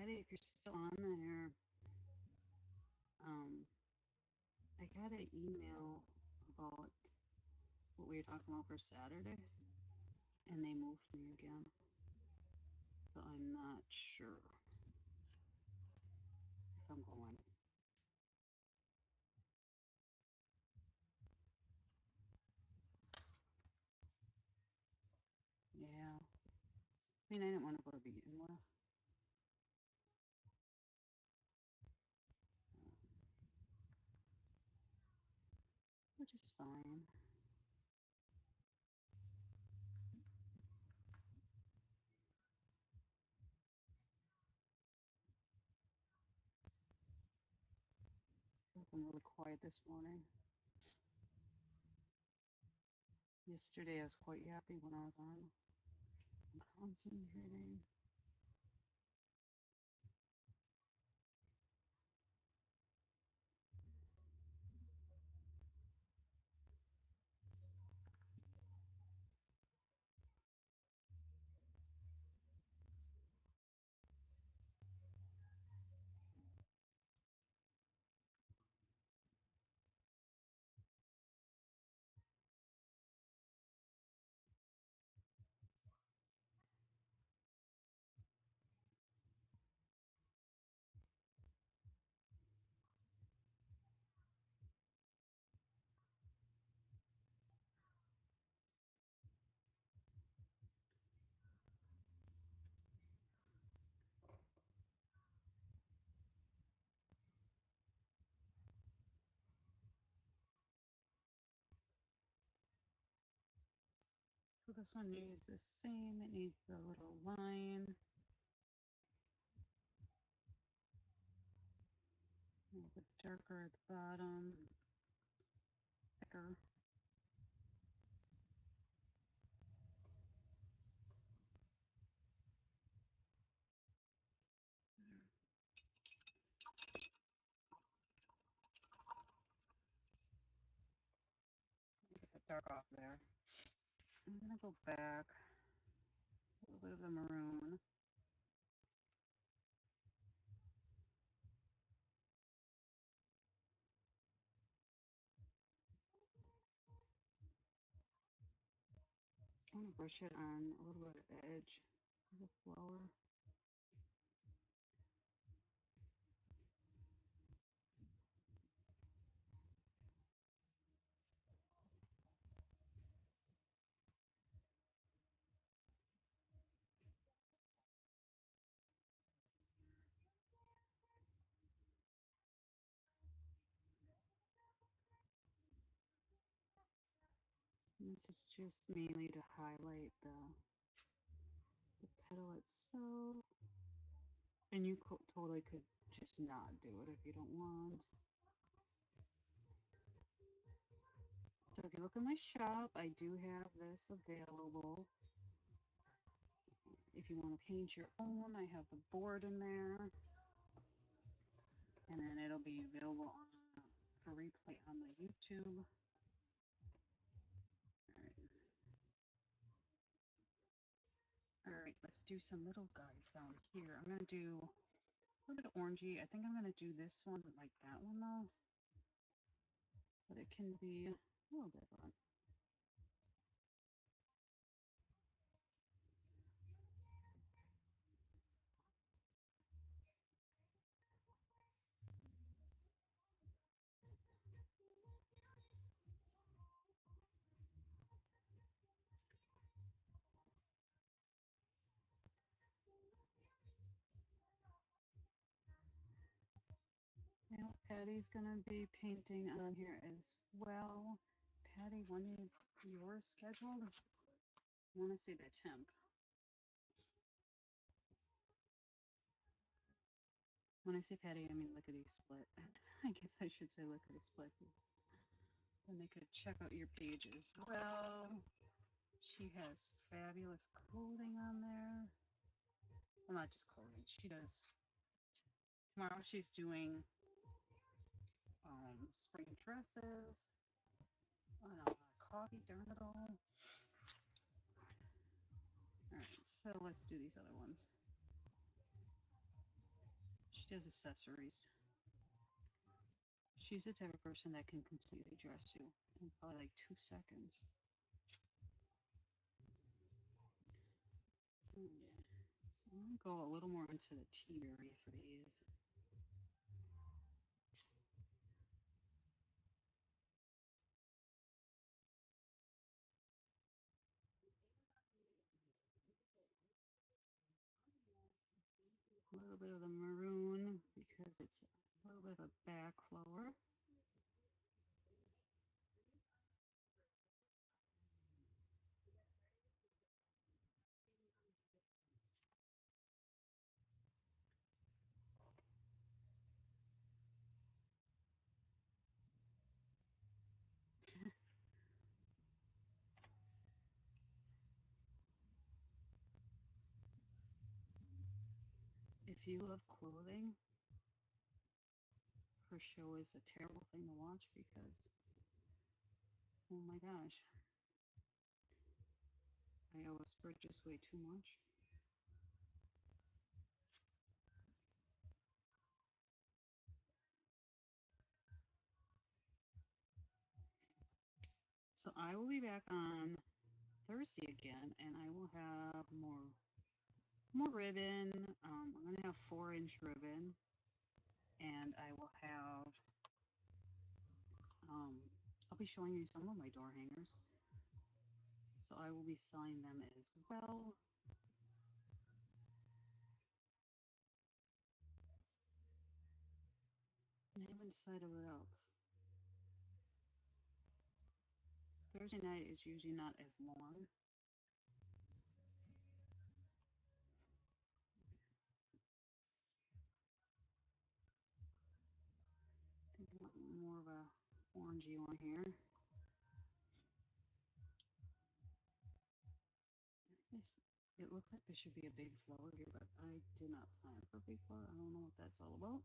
Patty, if you're still on there, I got an email about what we were talking about for Saturday, and they moved me again. So I'm not sure if I'm going. Yeah. I mean, I didn't want to go to begin with. Which is fine. I'm really quiet this morning. Yesterday I was quite happy when I was on. I'm concentrating. So this one needs the same. It needs the little line. A little bit darker at the bottom. Thicker. Get the dark off there. I'm gonna go back a little bit of the maroon. I'm gonna brush it on a little bit of the edge of the flower. And this is just mainly to highlight the petal itself. And you totally could just not do it if you don't want. So if you look in my shop, I do have this available. If you want to paint your own, I have the board in there. And then it'll be available for replay on the YouTube. All right, let's do some little guys down here. I'm gonna do a little bit of orangey. I think I'm gonna do this one like that one though. But it can be a little different. Now Patty's gonna be painting on here as well. Patty, when is yours scheduled? I want to say the 10th. When I say Patty, I mean lickety split. I guess I should say lickety split. Then they could check out your page as well. She has fabulous clothing on there. Well, not just clothing. She does. Tomorrow she's doing spring dresses. Coffee, darn it all. All right, so let's do these other ones. She has accessories. She's the type of person that can completely dress you in probably like 2 seconds. So I'm gonna go a little more into the T-berry for these. A little bit of the maroon because it's a little bit of a back flower. If you love clothing, her show is a terrible thing to watch because, oh my gosh, I always purchase way too much. So I will be back on Thursday again, and I will have more ribbon. I'm gonna have 4-inch ribbon, and I will have I'll be showing you some of my door hangers. So I will be selling them as well. I haven't decided what else. Thursday night is usually not as long. I think I want more of a orangey one here. It looks like there should be a big flower here, but I did not plan for a big flower. I don't know what that's all about.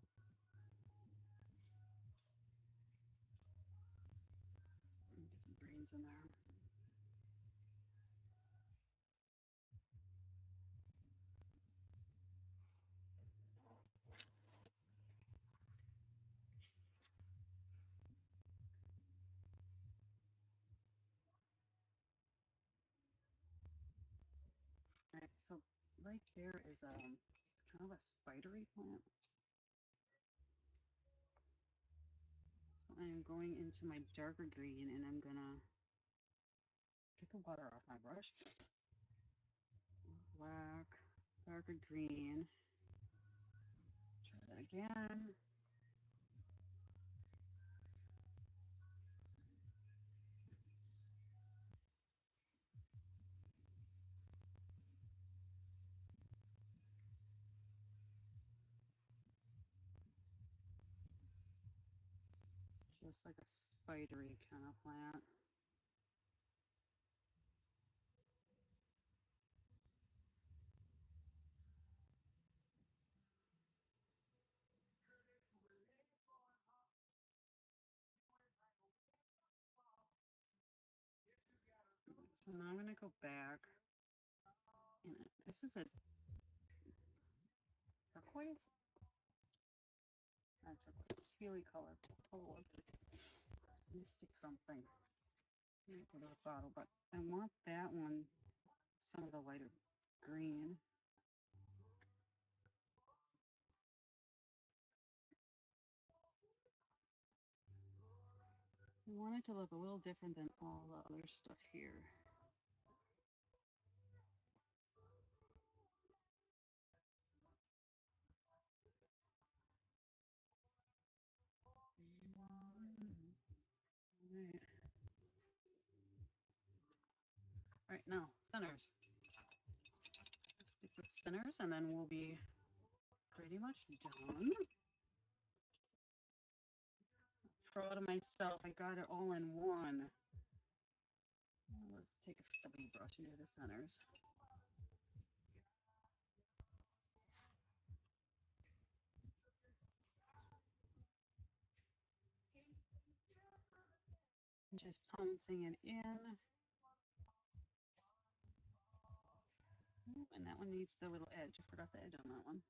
Get some greens in there. All right, so right there is kind of a spidery plant. So I am going into my darker green, and I'm gonna get the water off my brush. Black, darker green. Try that again. Just like a spidery kind of plant. So now I'm going to go back. And this is a turquoise? Not turquoise, tealy color. Oh, mystic something. For the bottle, but I want that one, some of the lighter green. I want it to look a little different than all the other stuff here. All right, now centers. Let's get the centers, and then we'll be pretty much done. Proud of myself, I got it all in one. Let's take a stubby brush and do the centers. Just pouncing it in. And that one needs the little edge. I forgot the edge on that one.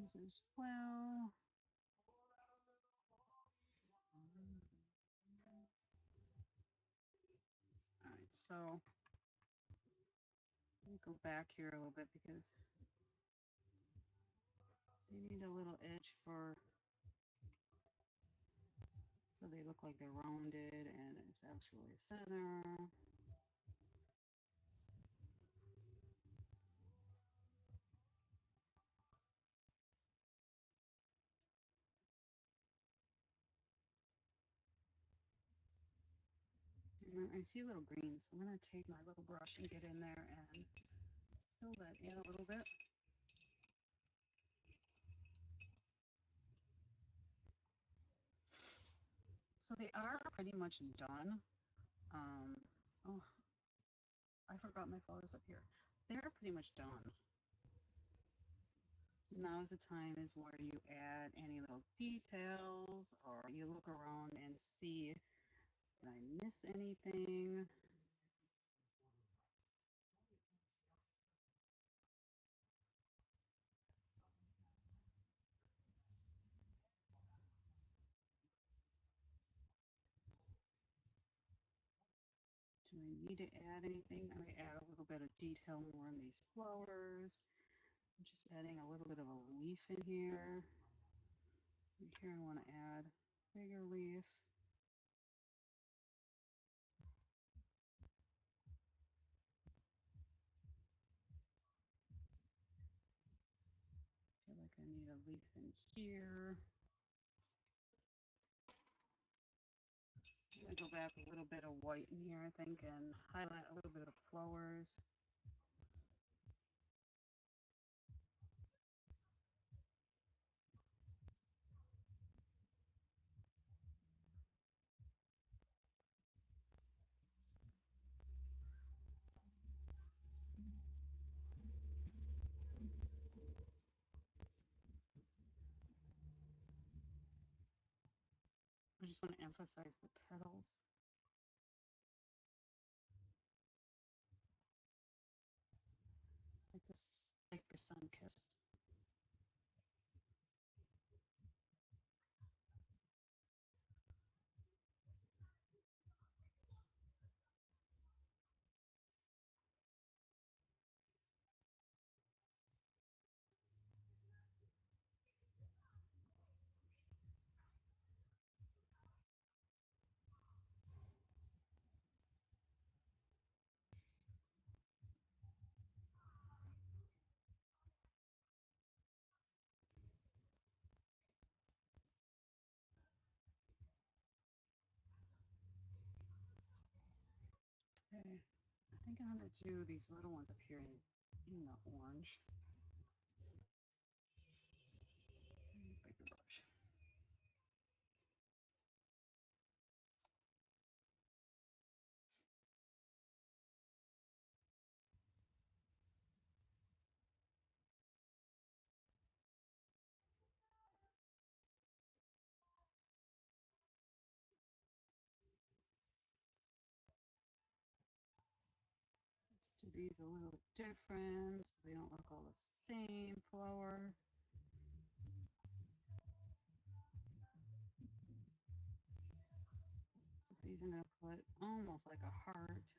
these as well. All right, so let me go back here a little bit because they need a little edge for, so they look like they're rounded and it's actually a center. And I see a little green, so I'm going to take my little brush and get in there and fill that in a little bit. So they are pretty much done. Oh, I forgot my flowers up here. They're pretty much done. Now's the time is where you add any little details or you look around and see, did I miss anything? Do I need to add anything? I may add a little bit of detail more in these flowers. I'm just adding a little bit of a leaf in here. And here I want to add bigger leaf. I feel like I need a leaf in here. I'm going to go back a little bit of white in here, I think, and highlight a little bit of flowers. I just want to emphasize the petals. Like this, like the sun kissed. Okay, I think I'm gonna do these little ones up here in the orange. Bigger brush. Let's do these a little bit different so they don't look all the same flower. So these I'm gonna put almost like a heart.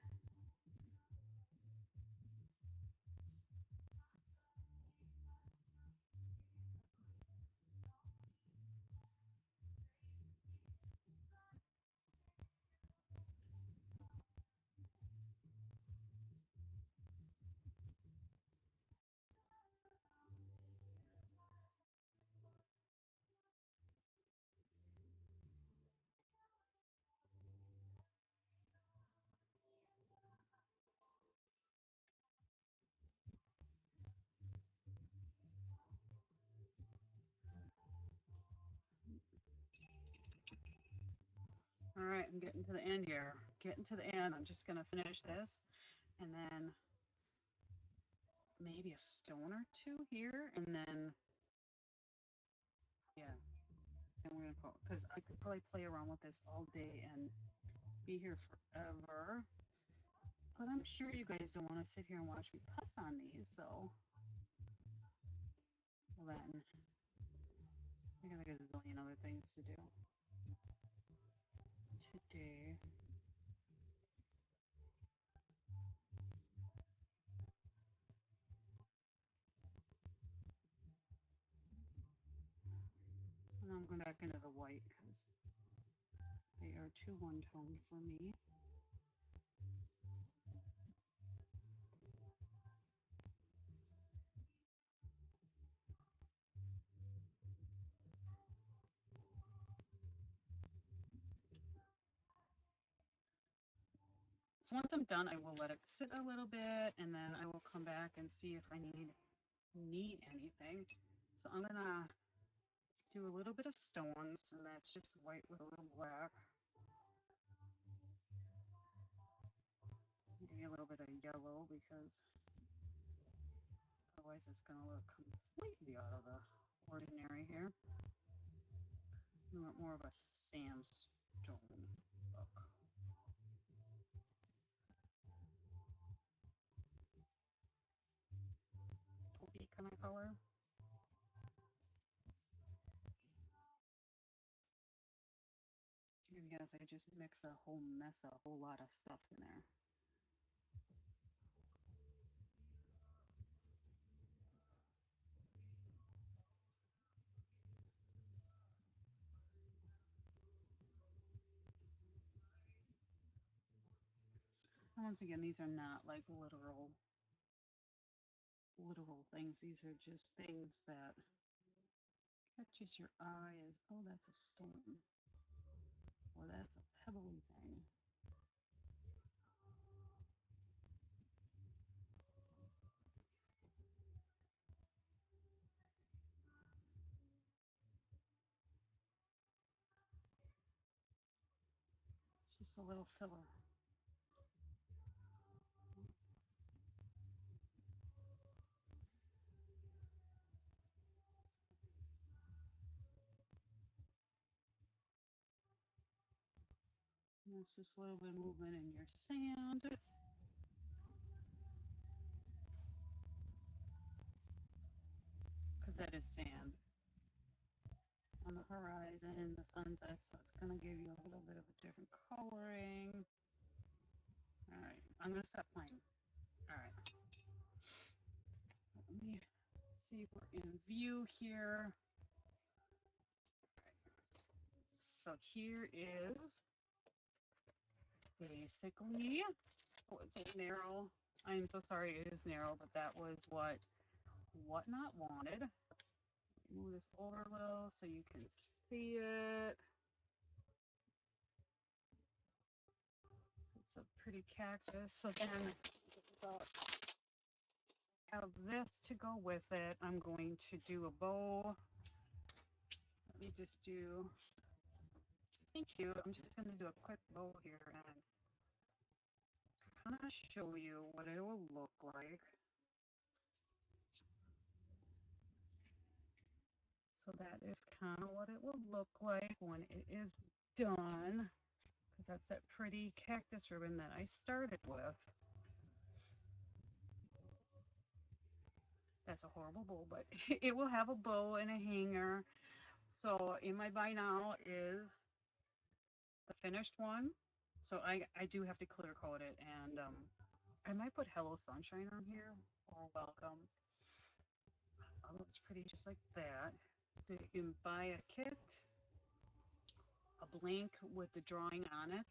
All right, I'm getting to the end here. Getting to the end. I'm just gonna finish this and then maybe a stone or two here, and then yeah, then we're gonna call because I could probably play around with this all day and be here forever. But I'm sure you guys don't want to sit here and watch me putz on these, so well then I got like a zillion other things to do today. So now I'm going back into the white because they are too one-toned for me. So once I'm done, I will let it sit a little bit, and then I will come back and see if I need anything. So I'm gonna do a little bit of stones, and that's just white with a little black. Maybe a little bit of yellow because otherwise it's gonna look completely out of the ordinary here. We want more of a sandstone look. Taupey kind of color. Yes, I just mix a whole mess, a whole lot of stuff in there. And once again, these are not like literal things. These are just things that catches your eye as, oh, that's a stone, or that's a pebbly thing. It's just a little filler. And it's just a little bit of movement in your sand. Because that is sand on the horizon in the sunset, so it's going to give you a little bit of a different coloring. All right, I'm going to stop playing. All right. So let me see if we're in view here. So here is basically, oh, it's so narrow. I'm so sorry it is narrow, but that was what Whatnot wanted. Move this over a little so you can see it. So it's a pretty cactus. So then have this to go with it. I'm going to do a bow. Let me just do, thank you. I'm just going to do a quick bow here and kind of show you what it will look like. So that is kind of what it will look like when it is done, because that's that pretty cactus ribbon that I started with. That's a horrible bow, but it will have a bow and a hanger. So in my buy now is the finished one. So I do have to clear coat it, and I might put Hello Sunshine on here or Welcome. Oh, it's pretty just like that. So you can buy a kit, a blank with the drawing on it,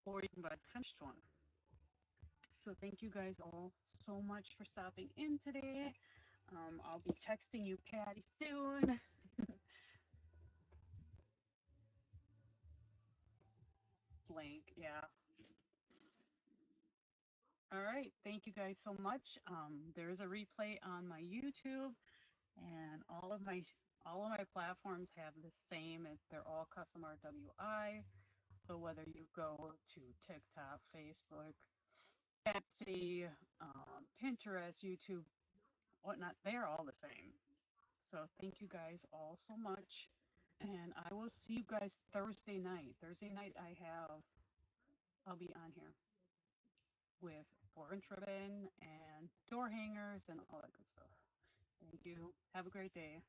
or you can buy the finished one. So thank you guys all so much for stopping in today. I'll be texting you Patty soon. Blank, yeah. All right, thank you guys so much. There's a replay on my YouTube, and all of my platforms have the same. They're all custom RWI. So whether you go to TikTok, Facebook, Etsy, Pinterest, YouTube, whatnot, they're all the same. So thank you guys all so much. And I will see you guys Thursday night. Thursday night I'll be on here with 4-inch ribbon and door hangers and all that good stuff. Thank you. Have a great day.